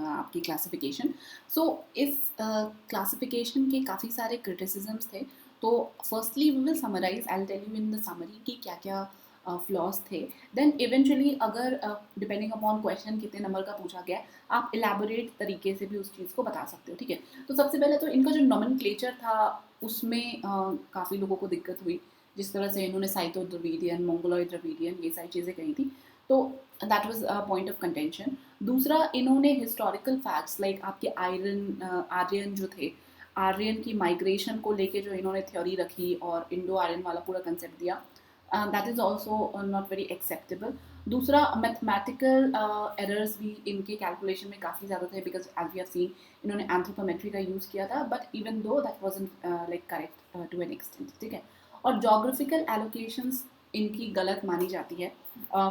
A: आपकी क्लासिफिकेशन। सो इस क्लासिफिकेशन के काफ़ी सारे क्रिटिसिजम्स थे। तो firstly we will summarise, I will tell you in the summary कि क्या क्या फ्लॉज थे। देन इवेंचुअली अगर डिपेंडिंग अपॉन क्वेश्चन कितने नंबर का पूछा गया, आप इलेबोरेट तरीके से भी उस चीज़ को बता सकते हो, ठीक है। तो सबसे पहले तो इनका जो नोमेनक्लेचर था उसमें काफ़ी लोगों को दिक्कत हुई, जिस तरह से इन्होंने साइतो द्रविडियन, मंगोलॉइड द्रविडियन ये सारी चीज़ें कही थी, तो that was a point of contention. दूसरा, इन्होंने हिस्टोरिकल फैक्ट्स लाइक आपके आर्यन जो थे, आर्यन की माइग्रेशन को लेके जो इन्होंने थ्योरी रखी और इंडो आर्यन वाला पूरा कंसेप्ट दिया, that is also not very acceptable. दूसरा, मैथमेटिकल एरर्स भी इनके कैलकुलेशन में काफ़ी ज़्यादा थे, because as we have seen इन्होंने एंथ्रोपोमेट्री का यूज़ किया था, but even though that wasn't like correct to an extent, ठीक है। और जोग्राफिकल एलोकेशंस इनकी गलत मानी जाती है।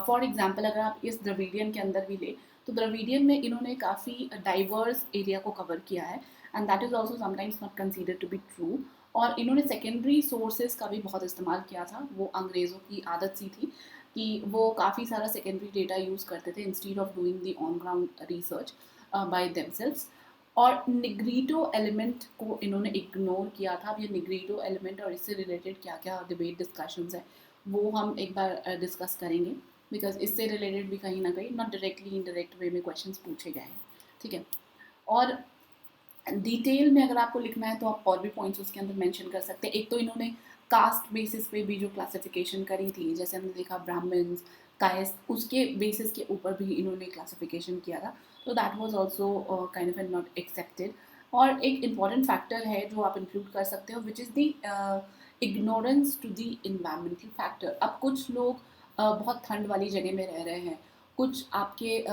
A: फॉर एग्जांपल अगर आप इस द्रविडियन के अंदर भी ले, तो द्रविडियन में इन्होंने काफ़ी डाइवर्स एरिया को कवर किया है, and that is also sometimes not considered to be true. और इन्होंने सेकेंडरी सोर्सेज का भी बहुत इस्तेमाल किया था, वो अंग्रेज़ों की आदत सी थी कि वो काफ़ी सारा सेकेंडरी डेटा यूज़ करते थे instead of doing the on ground research by themselves. और निग्रीटो एलिमेंट को इन्होंने इग्नोर किया था। अब ये निग्रीटो एलिमेंट और इससे रिलेटेड क्या क्या डिबेट डिस्कशंस है वो हम एक बार डिस्कस करेंगे, बिकॉज इससे रिलेटेड भी कहीं ना कहीं नॉट डायरेक्टली इनडायरेक्ट वे में क्वेश्चंस पूछे गए हैं, ठीक है। और डिटेल में अगर आपको लिखना है तो आप और भी पॉइंट्स उसके अंदर मेंशन कर सकते हैं। एक तो इन्होंने कास्ट बेसिस पे भी जो क्लासिफिकेशन करी थी, जैसे हमने देखा ब्राह्मण्स, कास्ट, उसके बेसिस के ऊपर भी इन्होंने क्लासिफिकेशन किया था, तो that was also kind of not accepted. और एक इम्पॉर्टेंट फैक्टर है जो आप इंक्लूड कर सकते हो, which is the ignorance to the environmental factor. अब कुछ लोग बहुत ठंड वाली जगह में रह रहे हैं, कुछ आपके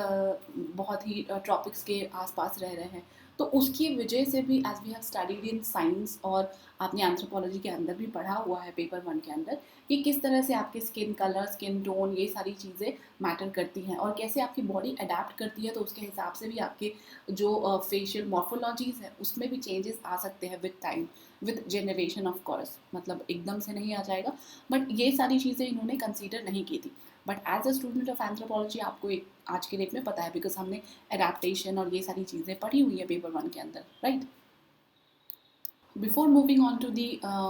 A: बहुत ही ट्रॉपिक्स के आसपास रह रहे हैं, तो उसकी वजह से भी as we have studied in science और आपने एंथ्रोपोलॉजी के अंदर भी पढ़ा हुआ है पेपर 1 के अंदर कि किस तरह से आपके स्किन कलर, स्किन टोन, ये सारी चीज़ें मैटर करती हैं और कैसे आपकी बॉडी अडेप्ट करती है, तो उसके हिसाब से भी आपके जो फेशियल मॉर्फोलॉजीज है उसमें भी चेंजेस आ सकते हैं with time, with generation of course, मतलब एकदम से नहीं आ जाएगा, बट ये सारी चीज़ें इन्होंने कंसीडर नहीं की थी। But as a student of anthropology आपको एक आज के डेट में पता है, बिकॉज हमने एडेप्टेशन और ये सारी चीज़ें पढ़ी हुई है पेपर 1 के अंदर, right? Before moving on to the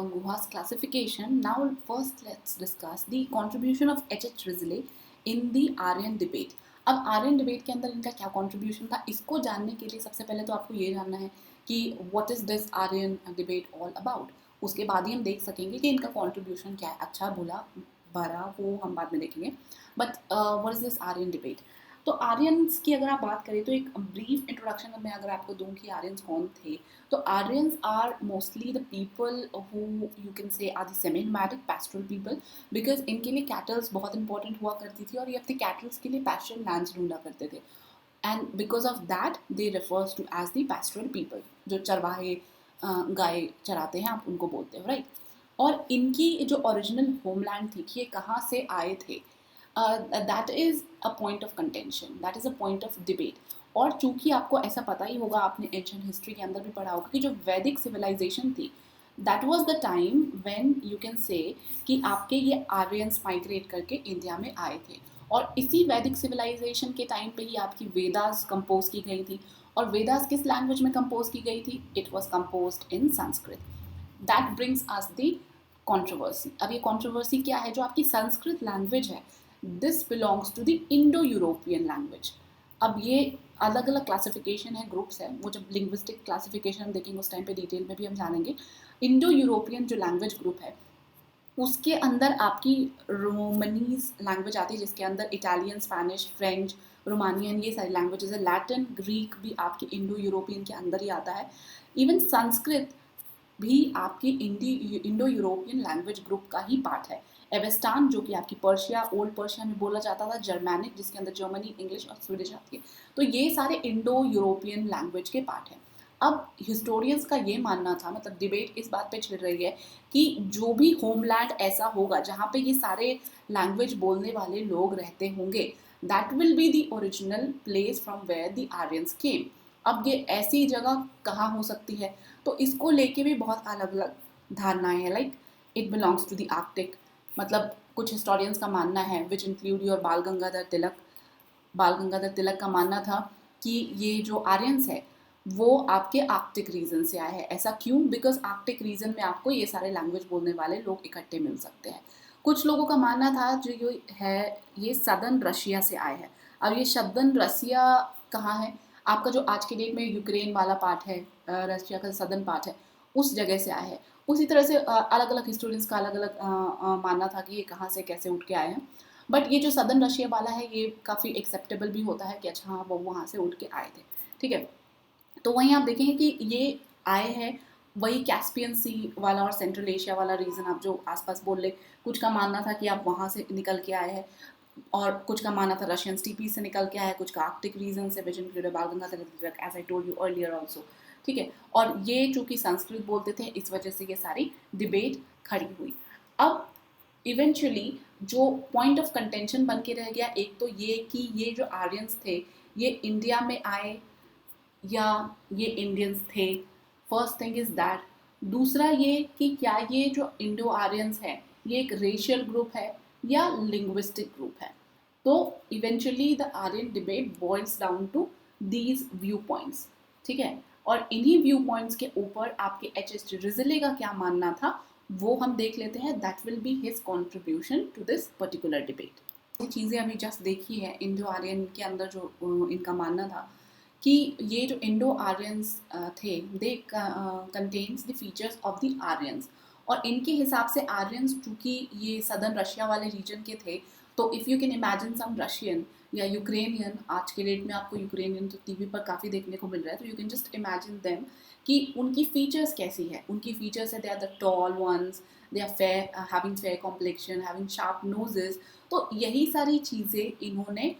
A: Guha's classification, now first let's discuss the contribution of H.H. Risley in the Aryan debate. अब आर्यन डिबेट के अंदर इनका क्या कंट्रीब्यूशन था, इसको जानने के लिए सबसे पहले तो आपको ये जानना है कि what is this Aryan debate all about. उसके बाद ही हम देख सकेंगे कि इनका कंट्रीब्यूशन क्या है, अच्छा बुरा भरा वो हम बाद में देखेंगे। But what is this Aryan debate? तो आर्यंस की अगर आप बात करें तो एक ब्रीफ इंट्रोडक्शन मैं अगर आपको दूं कि आर्यंस कौन थे, तो Aryans are mostly the people who you can say are the semi-nomadic pastoral people, because इनके लिए कैटल्स बहुत इंपॉर्टेंट हुआ करती थी और ये अपने कैटल्स के लिए पैस्चर लैंड्स ढूंढा करते थे, and because of that they refers to as the pastoral people, जो चरवाहे गाय चराते हैं आप उनको बोलते हो, राइट? और इनकी जो ओरिजिनल होमलैंड थी कि ये कहाँ से आए थे, that is a point of contention, that is a point of debate. और चूंकि आपको ऐसा पता ही होगा, आपने एंशिएंट हिस्ट्री के अंदर भी पढ़ा होगा कि जो वैदिक सिविलाइजेशन थी, that was the time when you can say कि आपके ये आर्यंस माइग्रेट करके इंडिया में आए थे, और इसी वैदिक सिविलाइजेशन के टाइम पे ही आपकी वेदास कंपोज की गई थी। और वेदास किस लैंग्वेज में कंपोज की गई थी? It was composed in Sanskrit. That brings us the controversy. अब ये कंट्रोवर्सी क्या है? जो आपकी संस्कृत लैंग्वेज है, this belongs to the Indo European language. अब ये अलग अलग क्लासिफिकेशन है, ग्रुप्स है, वो जब लिंग्विस्टिक क्लासिफिकेशन देखेंगे उस टाइम पे डिटेल में भी हम जानेंगे। इंडो यूरोपियन जो लैंग्वेज ग्रुप है उसके अंदर आपकी रोमनीज लैंग्वेज आती है, जिसके अंदर इटालियन, स्पेनिश, फ्रेंच, रोमानियन, ये सारी लैंग्वेजेस है। लैटिन, ग्रीक भी आपके इंडो यूरोपियन के अंदर ही आता है। इवन संस्कृत भी आपकी इंडो यूरोपियन लैंग्वेज ग्रुप का ही पार्ट है। एवेस्टान जो कि आपकी पर्शिया, ओल्ड पर्शिया में बोला जाता था, जर्मैनिक जिसके अंदर जर्मनी, इंग्लिश और स्वीडिश आती है, तो ये सारे इंडो यूरोपियन लैंग्वेज के पार्ट हैं। अब हिस्टोरियंस का ये मानना था, मतलब डिबेट इस बात पे छिड़ रही है कि जो भी होमलैंड ऐसा होगा जहाँ पे ये सारे लैंग्वेज बोलने वाले लोग रहते होंगे, that will be the original place from where the Aryans came. अब ये ऐसी जगह कहाँ हो सकती है? तो इसको लेके भी बहुत अलग अलग धारणाएं हैं, like it belongs to the Arctic, मतलब कुछ हिस्टोरियंस का मानना है, विच इंक्लूड योर बाल गंगाधर तिलक। बाल गंगाधर तिलक का मानना था कि ये जो आर्यंस है वो आपके आर्कटिक रीजन से आए हैं। ऐसा क्यों? बिकॉज आर्कटिक रीजन में आपको ये सारे लैंग्वेज बोलने वाले लोग इकट्ठे मिल सकते हैं। कुछ लोगों का मानना था जो ये है ये सदर्न रशिया से आए हैं। अब ये सदर्न रसिया कहाँ है? आपका जो आज के डेट में यूक्रेन वाला पार्ट है, रशिया का सदर्न पार्ट है, उस जगह से आए हैं। उसी तरह से अलग अलग हिस्टोरियंस का अलग अलग मानना था कि ये कहाँ से कैसे उठ के आए हैं। बट ये जो सदर्न रशिया वाला है ये काफ़ी एक्सेप्टेबल भी होता है कि अच्छा हाँ वो वहाँ से उठ के आए थे, ठीक है। तो वहीं आप देखेंगे कि ये आए हैं वही कैस्पियन सी वाला और सेंट्रल एशिया वाला रीजन आप जो आसपास बोल ले। कुछ का मानना था कि आप वहाँ से निकल के आए हैं, और कुछ का मानना था रशियन स्टीपी से निकल के आया है, कुछ का आर्कटिक रीजन से, which include Bal Gangadhar Tilak, as I told you earlier also, ठीक है। और ये चूंकि संस्कृत बोलते थे इस वजह से ये सारी डिबेट खड़ी हुई। अब इवेंचुअली जो पॉइंट ऑफ कंटेंशन बन के रह गया, एक तो ये कि ये जो आर्यंस थे ये इंडिया में आए या ये इंडियंस थे, फर्स्ट थिंग इज दैट। दूसरा ये कि क्या ये जो इंडो आर्यंस है ये एक रेशियल ग्रुप है या लिंग्विस्टिक ग्रुप है। तो eventually the Aryan debate boils down to these view points, ठीक है। और इन्हीं व्यू पॉइंट्स के ऊपर आपके एच.एच. रिजले का क्या मानना था वो हम देख लेते हैं। That will be his contribution to this particular debate. ये चीज़ें अभी जस्ट देखी है इंडो आर्यन के अंदर जो इनका मानना था कि ये जो इंडो आर्यंस थे they contains the features of the Aryans. और इनके हिसाब से आर्यंस चूँकि ये सदर्न रशिया वाले रीजन के थे, तो if you can imagine some Russian या यूक्रेनियन, आज के डेट में आपको यूक्रेनियन तो टीवी पर काफ़ी देखने को मिल रहा है, तो you can just imagine them कि उनकी फीचर्स कैसी है। उनकी फीचर्स है they are the tall ones, they are fair, having fair complexion, having sharp noses. तो यही सारी चीज़ें इन्होंने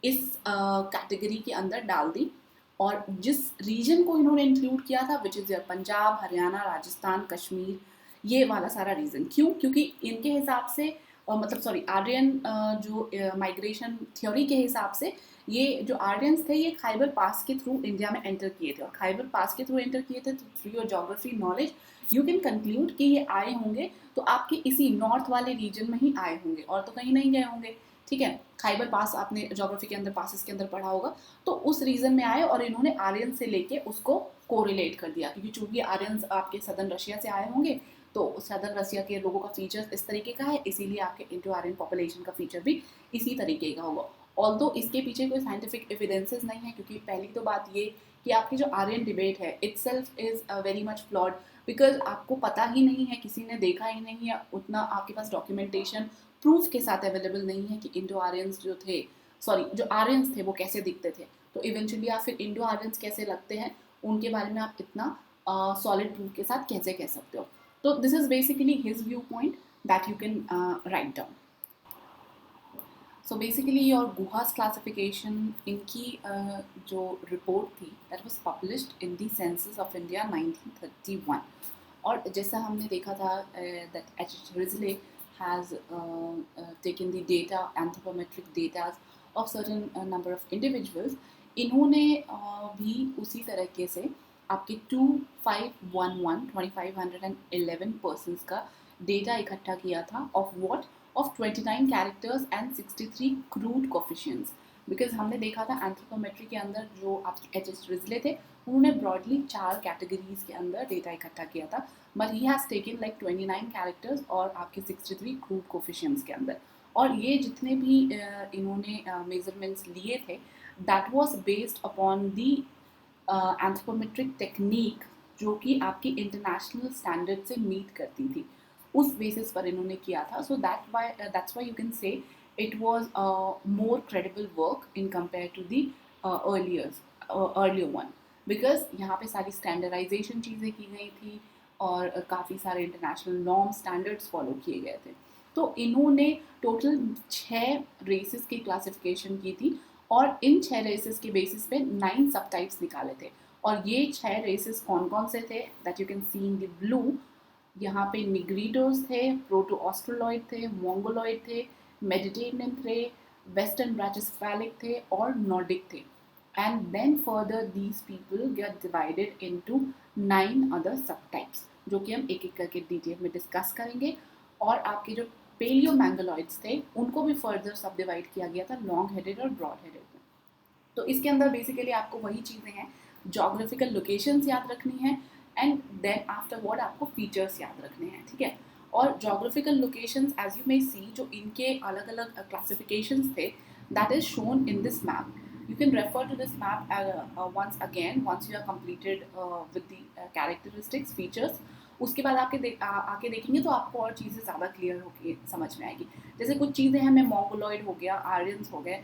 A: इस कैटेगरी के अंदर डाल दी। और जिस रीजन को इन्होंने इंक्लूड किया था विच इज़ पंजाब, हरियाणा, राजस्थान, कश्मीर, ये वाला सारा रीजन। क्यों? क्योंकि इनके हिसाब से मतलब सॉरी आर्यन जो माइग्रेशन थ्योरी के हिसाब से ये जो आर्यंस थे ये खाइबर पास के थ्रू इंडिया में एंटर किए थे, और खाइबर पास के थ्रू एंटर किए थे तो through your geography knowledge you can conclude कि ये आए होंगे तो आपके इसी नॉर्थ वाले रीजन में ही आए होंगे और तो कहीं नहीं गए होंगे। ठीक है, खाइबर पास आपने जोग्राफी के अंदर पासिस के अंदर पढ़ा होगा, तो उस रीजन में आए और इन्होंने आर्यन से लेके उसको कोरिलेट कर दिया, क्योंकि चूंकि आर्यंस आपके सदर्न रशिया से आए होंगे तो सदर्न रशिया के लोगों का फीचर इस तरीके का है, इसीलिए आपके इंडो आर्यन पॉपुलेशन का फीचर भी इसी तरीके का होगा। ऑल्दो इसके पीछे कोई साइंटिफिक एविडेंसेस नहीं है, क्योंकि पहली तो बात ये कि आपकी जो आर्यन डिबेट है itself is very much flawed, because आपको पता ही नहीं है, किसी ने देखा ही नहीं है, उतना आपके पास डॉक्यूमेंटेशन प्रूफ के साथ अवेलेबल नहीं है कि इंडो आर्यंस जो थे, सॉरी जो आर्यंस थे वो कैसे दिखते थे। तो इवेंचुअली आप फिर इंडो आर्यंस कैसे लगते हैं उनके बारे में आप इतना सॉलिड प्रूफ के साथ कैसे कह सकते हो। तो this is basically his view point that you can write down. So basically your Guha's classification इनकी जो रिपोर्ट थी that was published in the census of India 1931, और जैसा हमने देखा था that H Risley has taken the data anthropometric data of certain number of individuals, इन्होंने भी उसी तरीके से आपके 2511 पर्सनस का डेटा इकट्ठा किया था of what, of 29 characters and 63 crude coefficients, because हमने देखा था एंथ्रोपोमेट्री के अंदर जो आप एच एस रिजले थे उन्होंने ब्रॉडली 4 कैटेगरीज के अंदर डेटा इकट्ठा किया था, but he has taken like 29 characters और आपके 63 क्रूड कोफिशियंट्स के अंदर। और ये जितने भी इन्होंने मेजरमेंट्स लिए थे that was based upon the anthropometric technique जो कि आपकी इंटरनेशनल स्टैंडर्ड से मीट करती थी, उस बेसिस पर इन्होंने किया था। So that's why you can say it was more credible work in compare to the earlier one, because यहाँ पे सारी स्टैंडर्डाइजेशन चीज़ें की गई थी और काफ़ी सारे इंटरनेशनल नॉर्म स्टैंडर्ड्स फॉलो किए गए थे। तो इन्होंने टोटल 6 रेसेस की क्लासिफिकेशन की थी और इन 6 रेसेस के बेसिस पे 9 सब टाइप्स निकाले थे। और ये 6 रेसेस कौन कौन से थे that you can see in the blue. यहाँ पे निग्रीटोस थे, प्रोटो ऑस्ट्रोलॉइड थे, मोंगोलॉइड थे, मेडिटेरियन थे, वेस्टर्न ब्राचियोसेफेलिक थे और नॉर्डिक थे। And then further these people get divided into 9 other sub types, जो कि हम एक एक करके डिटेल में डिस्कस करेंगे। और आपके जो पेलियो मैंगोलॉइड्स थे उनको भी फर्दर सब डिवाइड किया गया था लॉन्ग हेडेड और ब्रॉड हेडेड में। तो इसके अंदर बेसिकली आपको वही चीज़ें हैं, जोग्राफिकल लोकेशंस याद रखनी है एंड देन आफ्टर वर्ड आपको फीचर्स याद रखने हैं। ठीक है, और geographical locations as you may see जो इनके अलग अलग क्लासिफिकेशंस थे that is shown in this map. You can refer to this map once again once you are completed with the characteristics features। उसके बाद आके देखेंगे तो आपको और चीज़ें ज़्यादा क्लियर होगी, समझ में आएगी। जैसे कुछ चीज़ें हमें मोंगोलॉइड हो गया, आर्यंस हो गए,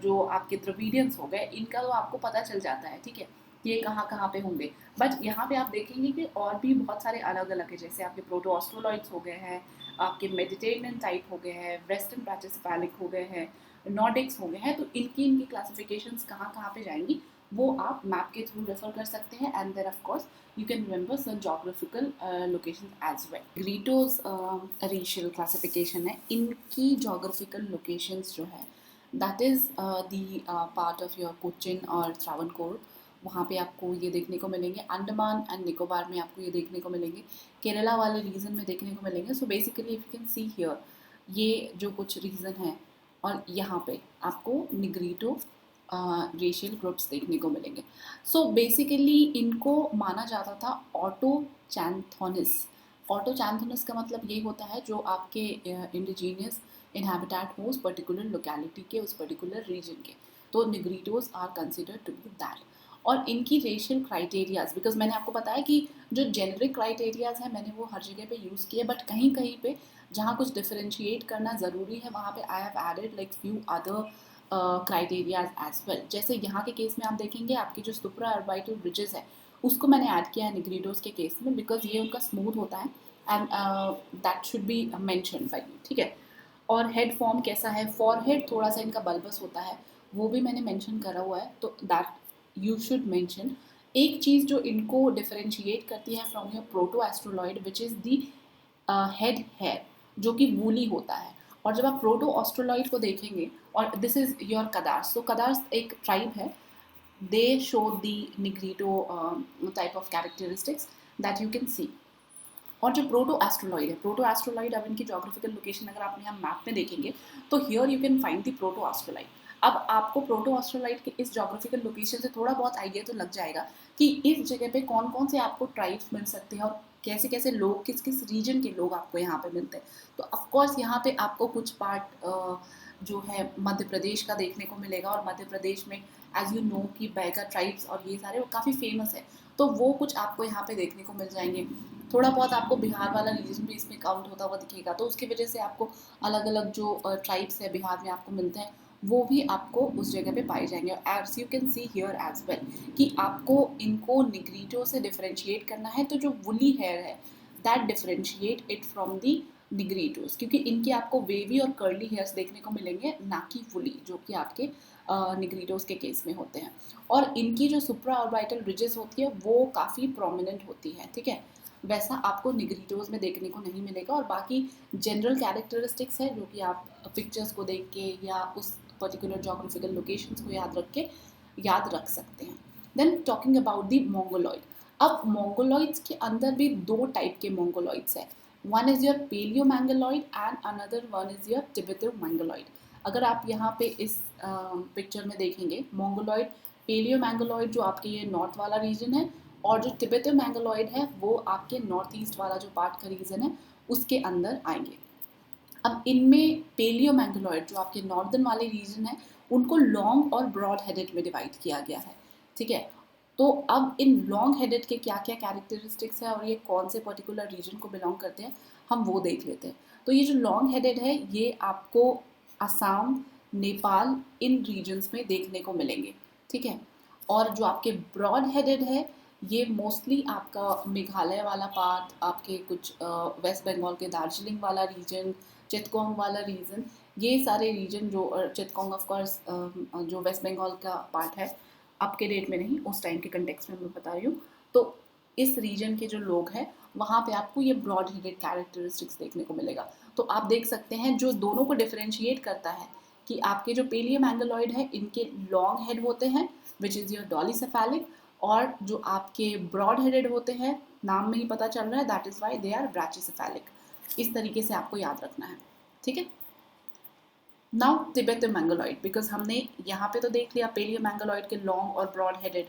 A: जो आपके द्रविडियंस हो गए, इनका तो आपको पता चल जाता है। ठीक है, ये कहाँ कहाँ पे होंगे, बट यहाँ पे आप देखेंगे कि और भी बहुत सारे अलग अलग है, जैसे आपके प्रोटो ऑस्ट्रोलॉइड्स हो गए हैं, आपके मेडिटेरियन टाइप हो गए हैं, वेस्टर्न ब्राचियोसेफेलिक हो गए हैं, नॉर्डिक्स हो गए हैं। तो इनकी क्लासिफिकेशंस कहाँ कहाँ पे जाएंगी वो आप मैप के थ्रू रेफर कर सकते हैं and then of course you can remember some geographical locations as well। ग्रीटोज रेशियल क्लासिफिकेशन है, इनकी geographical locations जो है that is the part of your Cochin और त्रावणकोर, वहाँ पे आपको ये देखने को मिलेंगे। अंडमान एंड निकोबार में आपको ये देखने को मिलेंगे, केरला वाले रीजन में देखने को मिलेंगे। So basically if you can see here ये जो कुछ रीजन है और यहाँ पे आपको निग्रीटो रेशियल ग्रुप्स देखने को मिलेंगे। सो बेसिकली इनको माना जाता था ऑटोचैंथोनिस। ऑटोचैंथोनिस का मतलब ये होता है जो आपके इंडिजीनियस इनहैबिटेट हो उस पर्टिकुलर लोकेलिटी के, उस पर्टिकुलर रीजन के। तो Negritos are considered to be that. और इनकी रेशियल क्राइटेरियाज, बिकॉज मैंने आपको बताया कि जो जेनरिक क्राइटेरियाज हैं मैंने वो हर जगह पे यूज़ किए, बट कहीं कहीं पे जहाँ कुछ डिफरेंशिएट करना ज़रूरी है वहाँ पे I have added like few other criterias as well. जैसे यहाँ के केस में आप देखेंगे आपकी जो सुप्रा अर्बाइटल ब्रिजेस है उसको मैंने ऐड किया है निग्रीटोज के केस में, बिकॉज ये उनका स्मूथ होता है and that should be mention by you. ठीक है, और हेड फॉर्म कैसा है, फॉरहेड थोड़ा सा इनका बल्बस होता है, वो भी मैंने मेंशन करा हुआ है, तो दैट यू शुड मेंशन एक चीज़ जो इनको डिफरेंशिएट करती है from your proto Australoid which is the head hair, जो कि वूली होता है। और जब आप प्रोटो ऑस्ट्रोलॉइड को देखेंगे, और दिस इज़ योर कदार्स, तो कदार्स एक ट्राइब है, they show the negrito type of characteristics that you can see। और जो प्रोटो एस्ट्रोलॉइड है, प्रोटो एस्ट्रोलॉइड अब इनकी जोग्राफिकल लोकेशन अगर आप यहाँ मैप में देखेंगे तो here you can find the proto Australoid. अब आपको प्रोटो एस्ट्रोलॉइड के इस जोग्राफिकल लोकेशन से थोड़ा बहुत आइडिया तो लग जाएगा कि इस जगह पे कौन कौन से आपको ट्राइब्स मिल सकते हैं और कैसे कैसे लोग, किस किस रीजन के लोग आपको यहाँ पे मिलते हैं। तो ऑफकोर्स यहाँ पे आपको कुछ पार्ट जो है मध्य प्रदेश का देखने को मिलेगा, और मध्य प्रदेश में एज यू नो कि बैगा ट्राइब्स और ये सारे वो काफ़ी फेमस है, तो वो कुछ आपको यहाँ पे देखने को मिल जाएंगे। थोड़ा बहुत आपको बिहार वाला रीजन भी इसमें काउंट होता हुआ दिखेगा, तो उसकी वजह से आपको अलग अलग जो ट्राइब्स है बिहार में आपको मिलते हैं वो भी आपको उस जगह पे पाए जाएंगे। As you can see here as well कि आपको इनको निग्रीटो से डिफरेंशिएट करना है, तो जो वुली हेयर है that differentiate it from the Negritos, क्योंकि इनके आपको वेवी और कर्ली हेयर्स देखने को मिलेंगे, ना कि वुली, जो कि आपके निग्रीटोस के केस में होते हैं। और इनकी जो सुप्रा ऑर्बिटल रिजेस होती है वो काफ़ी प्रोमिनेंट होती है, ठीक है, वैसा आपको निग्रीटोज में देखने को नहीं मिलेगा। और बाकी जनरल कैरेक्टरिस्टिक्स है जो कि आप पिक्चर्स को देख के या उस पर्टिकुलर जोग्राफिकल लोकेशंस को याद रख के याद रख सकते हैं। Then talking about the Mongoloid, अब मोंगोलॉइड्स के अंदर भी दो टाइप के मोंगोलॉइड्स हैं, one is your paleo Mongoloid and another one is your Tibeto Mongoloid. अगर आप यहाँ पे इस पिक्चर में देखेंगे मोंगोलॉइड, पेलियो मैंगोलॉइड जो आपके ये नॉर्थ वाला रीजन है, और जो टिबेटो मैंगोलॉइड है वो आपके नॉर्थ ईस्ट वाला जो पार्ट का रीजन है उसके अंदर आएंगे। अब इनमें पेलियो मैंगोलॉइड जो आपके नॉर्दर्न वाले रीजन है उनको लॉन्ग और ब्रॉड हेडेड में डिवाइड किया गया है, ठीक है। तो अब इन लॉन्ग हेडेड के क्या क्या कैरेक्टरिस्टिक्स है और ये कौन से पर्टिकुलर रीजन को बिलोंग करते हैं हम वो देख लेते हैं। तो ये जो लॉन्ग हेडेड है ये आपको असम, नेपाल, इन रीजन्स में देखने को मिलेंगे, ठीक है। और जो आपके ब्रॉड हेडेड है ये मोस्टली आपका मेघालय वाला पार्ट, आपके कुछ वेस्ट बंगाल के दार्जिलिंग वाला रीजन, चितगोंग वाला रीजन, ये सारे रीजन जो चितगोंग ऑफ कोर्स जो वेस्ट बंगाल का पार्ट है, अब के डेट में नहीं, उस टाइम के कंटेक्स्ट में मैं बता रही हूँ। तो इस रीजन के जो लोग हैं वहाँ पे आपको ये ब्रॉड हेडेड कैरेक्टरिस्टिक्स देखने को मिलेगा। तो आप देख सकते हैं जो दोनों को डिफरेंशिएट करता है कि आपके जो पेलियो मैंगोलॉइड है इनके लॉन्ग हेड होते हैं विच इज़ योर डॉलीसेफेलिक, और जो आपके ब्रॉड हेडेड होते हैं नाम में ही पता चल रहा है that is why they are brachycephalic. इस तरीके से आपको याद रखना है, ठीक है। नाउ तिबेटो मैंगोलॉइड, बिकॉज हमने यहाँ पे तो देख लिया पेलियो मैंगोलॉइड के लॉन्ग और ब्रॉड हेडेड,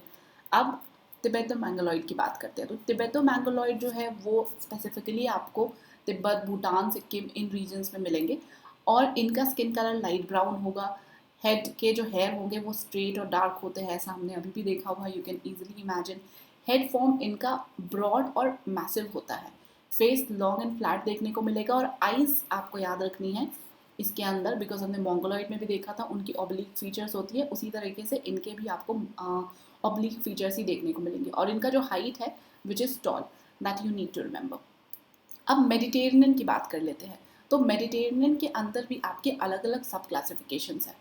A: अब तिबेटो मैंगोलॉइड की बात करते हैं। तो तिबेटो मैंगोलॉइड जो है वो स्पेसिफिकली आपको तिब्बत, भूटान, सिक्किम इन रीजन्स में मिलेंगे, और इनका स्किन कलर लाइट ब्राउन होगा, हेड के जो हेयर होंगे वो स्ट्रेट और डार्क होते हैं, ऐसा हमने अभी भी देखा हुआ, you can easily imagine. Head form इनका ब्रॉड और मैसिव होता है, फेस लॉन्ग एंड फ्लैट देखने को मिलेगा, और आइज़ आपको याद रखनी है इसके अंदर, बिकॉज हमने मोंगोलॉइड में भी देखा था उनकी ऑब्लिक फीचर्स होती है, उसी तरीके से इनके भी आपको ऑब्लिक फीचर्स ही देखने को मिलेंगे। और इनका जो हाइट है which is tall, that you need to remember. अब मेडिटेरेनियन की बात कर लेते हैं। तो मेडिटेरेनियन के अंदर भी आपके अलग अलग सब क्लासिफिकेशंस हैं,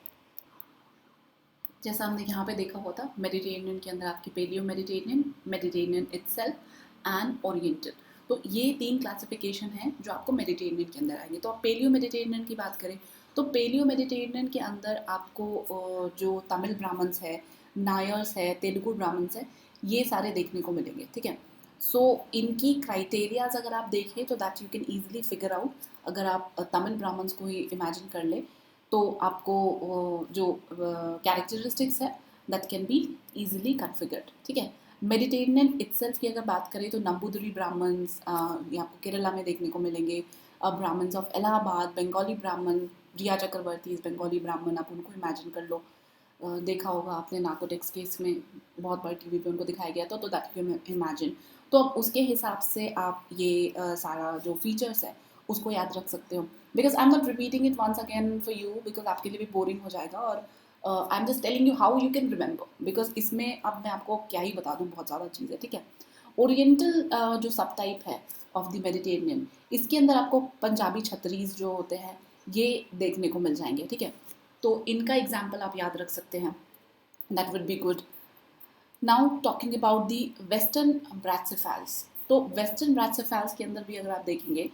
A: जैसा हमने यहाँ पे देखा हुआ था। मेडिटेरेनियन के अंदर आपकी paleo Mediterranean, Mediterranean itself and oriental, तो ये तीन क्लासिफिकेशन हैं जो आपको मेडिटेरेनियन के अंदर आएंगे। तो आप पेलियो मेडिटेरेनियन की बात करें तो पेलियो मेडिटेरेनियन के अंदर आपको जो तमिल ब्राह्मण्स है, नायर्स है, तेलुगु ब्राह्मण्स है, ये सारे देखने को मिलेंगे, ठीक है। सो इनकी क्राइटेरियाज अगर आप देखें तो that you can easily figure out. अगर आप तमिल ब्राह्मण्स को ही इमेजिन कर ले तो आपको जो कैरेक्टरिस्टिक्स है that can be easily configured, ठीक है। मेडिटेरेनियन इटसेल्फ की अगर बात करें तो नंबूदरी ब्राह्मण्स ये आपको केरला में देखने को मिलेंगे, ब्राह्मण्स ऑफ इलाहाबाद, बंगाली ब्राह्मण, रिया चक्रवर्ती बंगाली ब्राह्मण, आप उनको इमेजिन कर लो। देखा होगा आपने नार्कोटिक्स केस में बहुत बार टीवी पे उनको दिखाया गया था, तो दैट यू इमेजिन। तो अब उसके हिसाब से आप ये सारा जो फीचर्स है उसको याद रख सकते हो, because I am not repeating it once again for you, because आपके लिए भी बोरिंग हो जाएगा, और I am just telling you how you can remember, because इसमें अब मैं आपको क्या ही बता दूँ, बहुत ज़्यादा चीज़ है, ठीक है। ओरिएंटल जो सब टाइप है ऑफ द मेडिटेरेनियन, इसके अंदर आपको पंजाबी छतरीज जो होते हैं ये देखने को मिल जाएंगे, ठीक है। तो इनका एग्जाम्पल आप याद रख सकते हैं, that would be good. Now talking about the western brachycephals, तो वेस्टर्न ब्रैक्सिफेल्स के अंदर भी अगर आप देखेंगे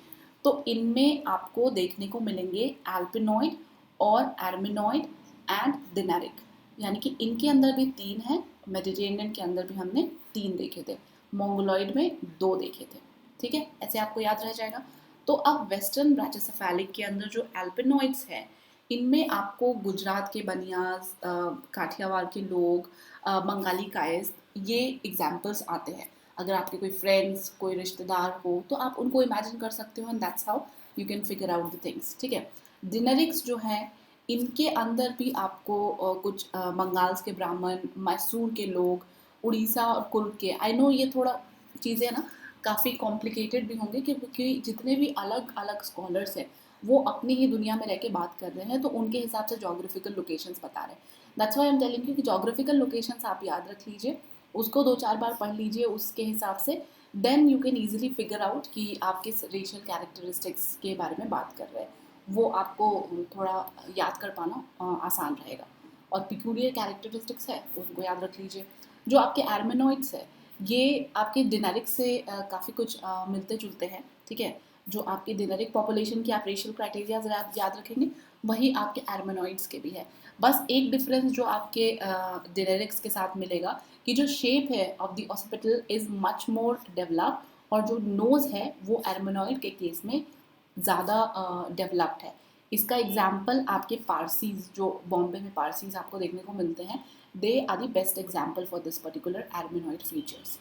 A: तो इनमें आपको देखने को मिलेंगे एल्पिनॉइड और एर्मिनॉइड एंड डिनेरिक, यानी कि इनके अंदर भी 3 हैं। मेडिटेरेनियन के अंदर भी हमने 3 देखे थे, मोंगोलॉइड में 2 देखे थे। ठीक है, ऐसे आपको याद रह जाएगा। तो अब वेस्टर्न ब्रैचियोसेफेलिक के अंदर जो एल्पिनॉइड्स हैं, इनमें आपको गुजरात के बनियाज, काठियावाड़ के लोग, बंगाली कायस, ये एग्जाम्पल्स आते हैं। अगर आपके कोई फ्रेंड्स, कोई रिश्तेदार हो तो आप उनको इमेजिन कर सकते हो, and that's how you can figure out the things. ठीक है, डिनरिक्स जो है इनके अंदर भी आपको कुछ बंगाल के ब्राह्मण, मैसूर के लोग, उड़ीसा और कुर्ग के, आई नो ये थोड़ा चीज़ें ना काफ़ी कॉम्प्लिकेटेड भी होंगे क्योंकि जितने भी अलग अलग स्कॉलर्स हैं वो अपनी ही दुनिया में रह के बात कर रहे हैं, तो उनके हिसाब से जोग्राफिकल लोकेशंस बता रहे हैं। That's why I am telling you कि जोग्राफिकल लोकेशंस आप याद रख लीजिए, उसको 2-4 बार पढ़ लीजिए उसके हिसाब से, then you can easily figure out कि आप किस रेशियल कैरेक्टरिस्टिक्स के बारे में बात कर रहे हैं। वो आपको थोड़ा याद कर पाना आसान रहेगा। और पिक्यूलियर कैरेक्टरिस्टिक्स है उनको याद रख लीजिए। जो आपके एर्मेनॉइड्स है ये आपके डिनरिक से काफ़ी कुछ मिलते जुलते हैं। ठीक है, जो आपके डिनरिक पॉपुलेशन की आप रेशियल क्राइटेरिया याद रखेंगे वही आपके एर्मेनॉइड्स के भी है। बस एक डिफरेंस जो आपके डिनरिक्स के साथ मिलेगा कि जो शेप है of the occipital is much more developed, और जो नोज़ है वो एर्मेनॉइड के केस में ज़्यादा डेवलप्ड है। इसका एग्जाम्पल आपके पारसीज, जो बॉम्बे में पारसीज आपको देखने को मिलते हैं, they are the best example for this particular Armenoid features.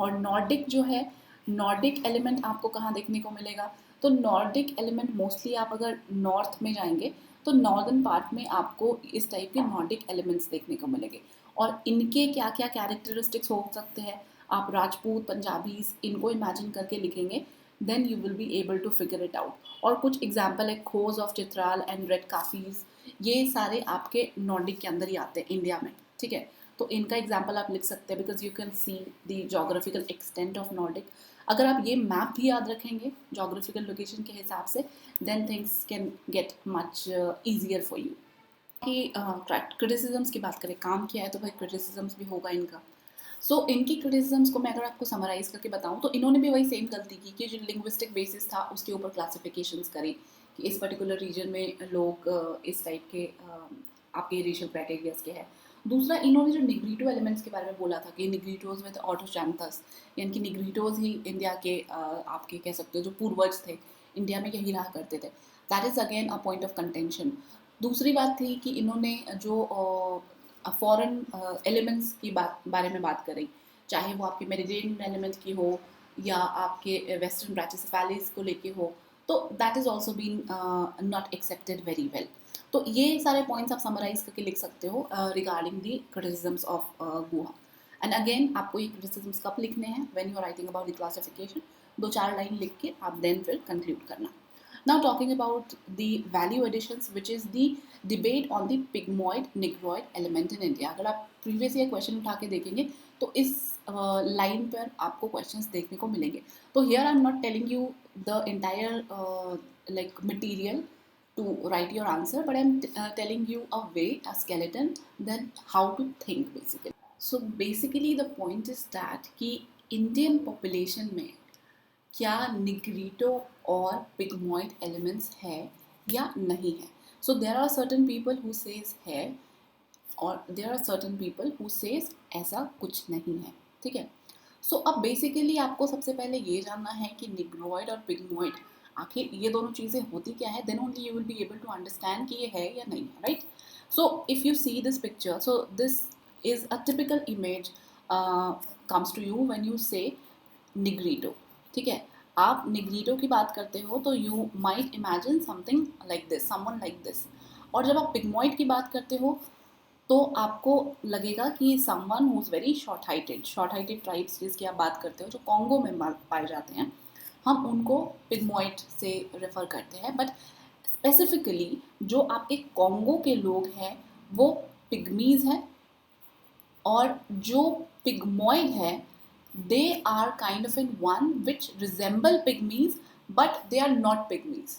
A: और नॉर्डिक जो है, नॉर्डिक एलिमेंट आपको कहाँ देखने को मिलेगा, तो नॉर्डिक एलिमेंट मोस्टली आप अगर नॉर्थ में जाएंगे तो नॉर्दर्न पार्ट में आपको इस टाइप के नॉर्डिक एलिमेंट्स देखने को मिलेंगे। और इनके क्या क्या कैरेक्टरिस्टिक्स हो सकते हैं, आप राजपूत, पंजाबीज इनको इमेजिन करके लिखेंगे, then you will be able to figure it out. और कुछ एग्जाम्पल है खोज of Chitral and red Kafirs, ये सारे आपके नॉर्डिक के अंदर ही आते हैं इंडिया में। ठीक है, तो इनका एग्जाम्पल आप लिख सकते हैं because you can see the geographical extent of Nordic. अगर आप ये मैप भी याद रखेंगे जोग्राफिकल लोकेशन के हिसाब से, then things can get much easier for you. कि क्रिटिसिजम्स की बात करें, काम किया है तो भाई क्रिटिसिजम्स भी होगा इनका। इनकी क्रिटिसिजम्स को मैं अगर आपको समराइज करके बताऊं तो इन्होंने भी वही सेम गलती की कि जो लिंग्विस्टिक बेसिस था उसके ऊपर क्लासिफिकेशंस करी कि इस पर्टिकुलर रीजन में लोग इस टाइप के आपके रेशियल क्राइटेरियाज के हैं। दूसरा, इन्होंने जो निग्रीटो एलिमेंट्स के बारे में बोला था कि निग्रीटोज में ऑटोचैंथस, यानी कि निग्रीटोज ही इंडिया के आपके कह सकते हो जो पूर्वज थे इंडिया में यही रहा करते थे। That is again a point of contention. दूसरी बात थी कि इन्होंने जो फॉरेन एलिमेंट्स की बारे में बात करी, चाहे वो आपके मेडिटेरेनियन एलिमेंट्स की हो या आपके वेस्टर्न ब्रैचियोसेफेलिस को लेके हो, तो that is also been not accepted very well. तो ये सारे पॉइंट्स आप समराइज करके लिख सकते हो regarding the criticisms of Guha. And again आपको ये क्रिटिसिजम्स कब लिखने हैं, when you are writing about the classification, 2-4 line लिख के आप देन फिर कंक्लूड करना। Now talking about the value additions, which is the debate on the pygmoid negroid element in India। अगर आप प्रीवियस ईयर क्वेश्चन उठा के देखेंगे तो इस लाइन पर आपको क्वेश्चंस देखने को मिलेंगे। तो here I am not telling you the entire like material to write your answer, but I'm telling you a way, a skeleton, then how to think basically. So basically the point is that कि Indian population में क्या निग्रीटो और पिग्मॉइड elements है या नहीं है। So there are certain people who says है और there are certain people who says ऐसा कुछ नहीं है। ठीक है, अब बेसिकली आपको सबसे पहले ये जानना है कि निग्रोइड और पिग्मॉइड आखिर ये दोनों चीज़ें होती क्या है, then only you will be able to understand कि ये है या नहीं है, right. If you see this picture, this is a typical image comes to you when you say Negrito. ठीक है, आप निग्रीटो की बात करते हो तो you might imagine something like this, someone like this. और जब आप पिग्मॉइड की बात करते हो तो आपको लगेगा कि someone who is very short heighted tribes जिसकी आप बात करते हो जो कॉन्गो में पाए जाते हैं, हम उनको पिग्मॉइड से रेफर करते हैं। बट स्पेसिफिकली जो आपके कॉन्गो के लोग हैं वो पिग्मीज हैं, और जो पिग्मॉइड है they are kind of in one which resemble pygmies but they are not pygmies.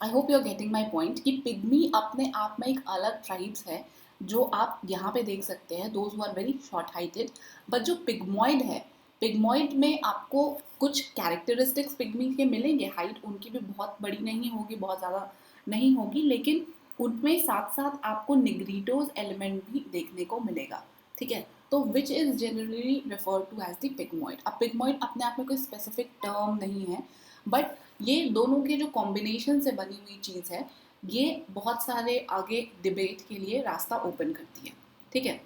A: I hope you are getting my point कि pygmy अपने आप में एक अलग tribes है जो आप यहाँ पे देख सकते हैं, those who are very short heighted, but जो पिग्मॉइड है, पिग्मॉइड में आपको कुछ कैरेक्टरिस्टिक्स पिग्मी के मिलेंगे, हाइट उनकी भी बहुत बड़ी नहीं होगी, बहुत ज़्यादा नहीं होगी, लेकिन उनमें साथ साथ आपको निग्रीटोज एलिमेंट भी देखने को मिलेगा, ठीक है। तो which is generally refer to as the Pygmoid. अब पिग्मॉइड अपने आप में कोई स्पेसिफिक टर्म नहीं है, बट ये दोनों के जो कॉम्बिनेशन से बनी हुई चीज़ है, ये बहुत सारे आगे डिबेट के लिए रास्ता ओपन करती है, ठीक है।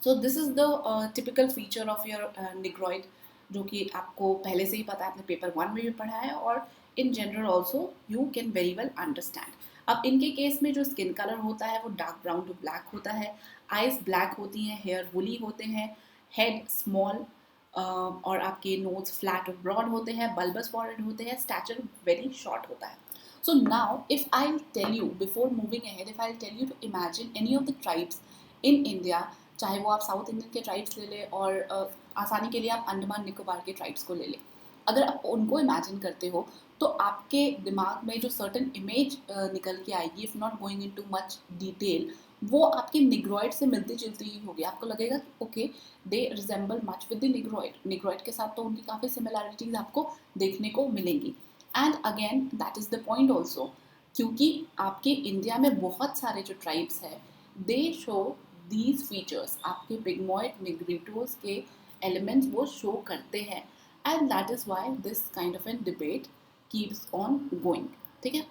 A: So this is the typical feature of your Negroid, जो कि आपको पहले से ही पता है, आपने पेपर 1 में भी पढ़ा है, और in general also you can very well understand. अब इनके केस में जो स्किन कलर होता है वो डार्क ब्राउन टू ब्लैक होता है, आइज ब्लैक होती हैं, हेयर वुली होते हैं, हेड स्मॉल, और आपके नोज फ्लैट और ब्रॉड होते हैं, बल्बस फॉरहेड होते हैं, स्टैचर वेरी शॉर्ट होता है। So now, if I'll tell you, before moving ahead, if I'll tell you to imagine any of the tribes in India, चाहे वो आप साउथ इंडियन के ट्राइब्स ले लें, और आसानी के लिए आप अंडमान निकोबार के ट्राइब्स को ले लें, अगर आप उनको इमेजिन करते हो तो आपके दिमाग में जो सर्टन इमेज निकल के आएगी, if not going into much detail, वो आपके निग्रॉइड से मिलती जुलती ही होगी। आपको लगेगा कि okay, they resemble much with the Negroid, Negroid के साथ तो उनकी काफ़ी सिमिलैरिटीज़ आपको देखने को मिलेंगी। And again that is the point also, क्योंकि आपके इंडिया में बहुत सारे जो ट्राइब्स हैं, दे शो दीज फीचर्स, आपके पिग्मॉइड निग्रिटोज के एलिमेंट्स वो शो करते हैं, and that is why this kind of an debate keeps on going, ठीक है।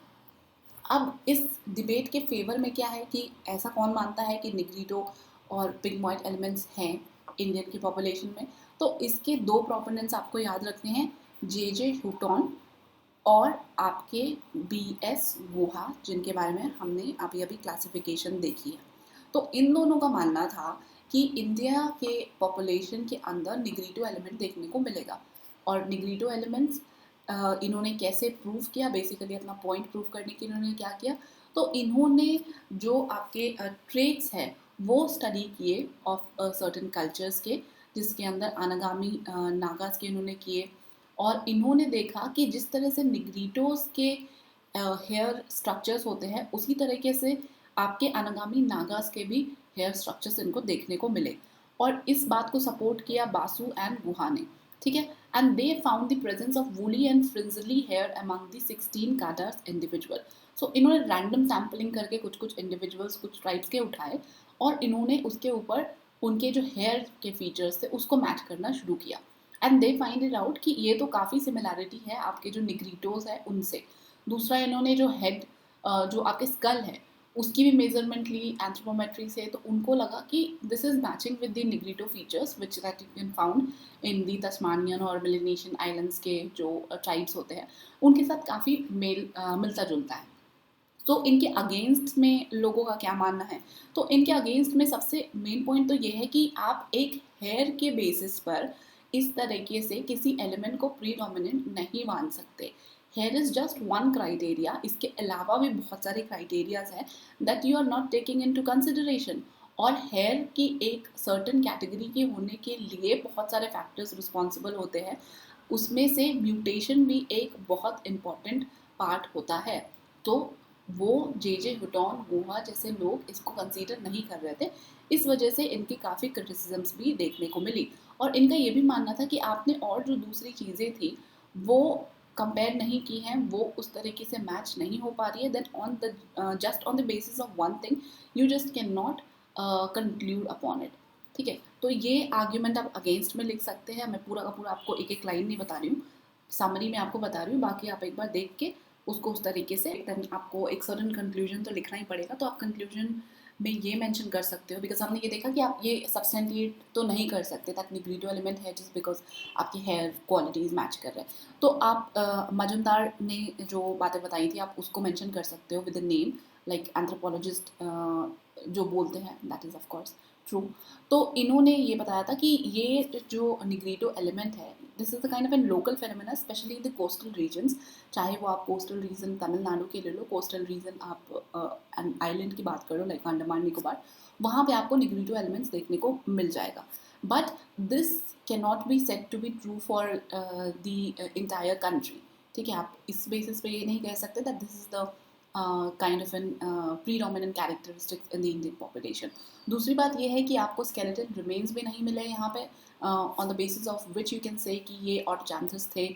A: अब इस डिबेट के फेवर में क्या है कि ऐसा कौन मानता है कि निग्रिटो और पिग्मॉइड एलिमेंट्स हैं इंडियन की पॉपुलेशन में, तो इसके दो प्रोपोनेंट्स आपको याद रखने हैं, जे ह्यूटॉन और आपके बी एस गुहा, जिनके बारे में हमने अभी अभी क्लासिफिकेशन देखी है। तो इन दोनों का मानना था कि इंडिया के पॉपुलेशन के अंदर निग्रिटो एलिमेंट देखने को मिलेगा, और निग्रिटो एलिमेंट्स इन्होंने कैसे प्रूव किया, बेसिकली अपना पॉइंट प्रूव करने के लिए इन्होंने क्या किया, तो इन्होंने जो आपके ट्रेट्स हैं वो स्टडी किए ऑफ सर्टेन कल्चर्स के, जिसके अंदर अनागामी नागास के इन्होंने किए, और इन्होंने देखा कि जिस तरह से निग्रिटोस के हेयर स्ट्रक्चर्स होते हैं, उसी तरीके से आपके अनागामी नागास के भी हेयर स्ट्रक्चर्स इनको देखने को मिले, और इस बात को सपोर्ट किया बासु एंड गुहा ने, ठीक है। And they found the presence of woolly and frizzly hair among the 16 Kadas individual. So इन्होंने रैंडम सैम्पलिंग करके कुछ कुछ इंडिविजुअल्स, कुछ ट्राइब्स के उठाए, और इन्होंने उसके ऊपर उनके जो हेयर के फीचर्स थे उसको मैच करना शुरू किया, and they find it out कि ये तो काफ़ी सिमिलैरिटी है आपके जो निग्रिटोज है उनसे। दूसरा, इन्होंने जो हेड, जो आपके स्कल है, उसकी भी मेजरमेंट ली एंथ्रोपोमेट्री से, तो उनको लगा कि this is matching with the Negrito features which that you can found in the Tasmanian और मेलिनेशियन आइलैंड्स के जो ट्राइब्स होते हैं, उनके साथ काफ़ी मिलता जुलता है। तो इनके अगेंस्ट में लोगों का क्या मानना है, तो इनके अगेंस्ट में सबसे मेन पॉइंट तो ये है कि आप एक हेयर के बेसिस पर इस तरीके से किसी एलिमेंट को प्रीडोमिनेंट नहीं मान सकते। Hair is just one criteria, इसके अलावा भी बहुत सारे क्राइटेरियाज हैं that you are not taking into consideration, और हेयर की एक सर्टन कैटेगरी के होने के लिए बहुत सारे फैक्टर्स रिस्पॉन्सिबल होते हैं, उसमें से म्यूटेशन भी एक बहुत इम्पॉर्टेंट पार्ट होता है। तो वो जे हुटॉन गुहा जैसे लोग इसको कंसीडर नहीं कर रहे थे, इस वजह से इनकी काफ़ी क्रिटिसिजम्स भी देखने को मिली, और इनका ये भी मानना था कि आपने और जो दूसरी चीज़ें थी वो कंपेयर नहीं की हैं, वो उस तरीके से मैच नहीं हो पा रही है, then on the just on the basis of one thing you just can not conclude upon it, ठीक है। तो ये आर्ग्यूमेंट आप अगेंस्ट में लिख सकते हैं, मैं पूरा का पूरा आपको एक एक लाइन नहीं बता रही हूँ, समरी में आपको बता रही हूँ, बाकी आप एक बार देख के उसको उस तरीके से, देन आपको एक सर्टन कंक्लूजन तो लिखना ही पड़ेगा, तो आप कंक्लूजन में ये मेंशन कर सकते हो, बिकॉज हमने ये देखा कि आप ये सब्सटेंटिएट तो नहीं कर सकते दैट निग्रिटो एलिमेंट है जस्ट बिकॉज आपकी हेयर क्वालिटीज़ मैच कर रहे हैं, तो आप मजुमदार ने जो बातें बताई थी आप उसको मेंशन कर सकते हो with the name, like anthropologist जो बोलते हैं, that is of course true. तो इन्होंने ये बताया था कि ये जो निग्रिटो एलिमेंट है, this is the kind of an local phenomena specially in the coastal regions, चाहे वो आप कोस्टल रीजन तमिलनाडु के ले लो, कोस्टल रीजन आप आइलैंड की बात करो लाइक अंडमान निकोबार, वहाँ पे आपको निग्रिटो एलिमेंट्स देखने को मिल जाएगा, but this can not be said to be true for the entire country, ठीक है। आप इस बेसिस पे ये नहीं कह सकते that this is the kind of an predominant characteristics in the Indian population. दूसरी बात ये है कि आपको स्केलेटल रिमेन्स भी नहीं मिले यहाँ पे, on the basis of which you can say कि ये ऑटोचैंथस थे,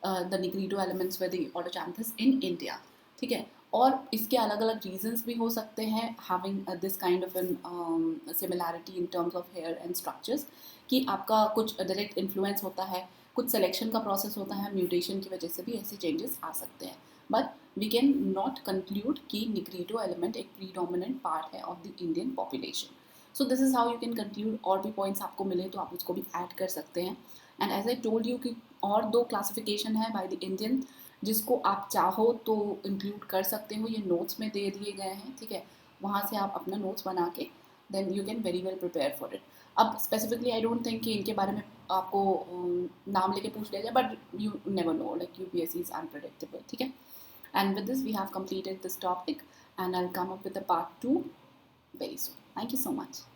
A: the Negrito elements were the autochthons in India. ठीक है. और इसके अलग अलग रीजंस भी हो सकते हैं having this kind of an similarity in terms of hair and structures, कि आपका कुछ डायरेक्ट इन्फ्लुएंस होता है, कुछ सिलेक्शन का प्रोसेस होता है, म्यूटेशन की वजह से भी ऐसे चेंजेस आ सकते हैं. But we can not conclude कि निग्रीडो एलिमेंट एक प्रीडोमिनेंट पार्ट है of the Indian population. So this is how you can conclude. और भी पॉइंट्स आपको मिले तो आप उसको भी ऐड कर सकते हैं. And as I told you कि और 2 क्लासिफिकेशन है बाय द इंडियन, जिसको आप चाहो तो इंक्लूड कर सकते हो. ये नोट्स में दे दिए गए हैं. ठीक है. वहाँ से आप अपना नोट्स बना के then you can very well prepare for it. अब स्पेसिफिकली आई डोंट थिंक कि इनके बारे में आपको नाम लेके पूछ लिया जाए, but you never know, like UPSC is unpredictable. ठीक है. And with this, we have completed this topic, and I'll come up with a part 2 very soon. Thank you so much.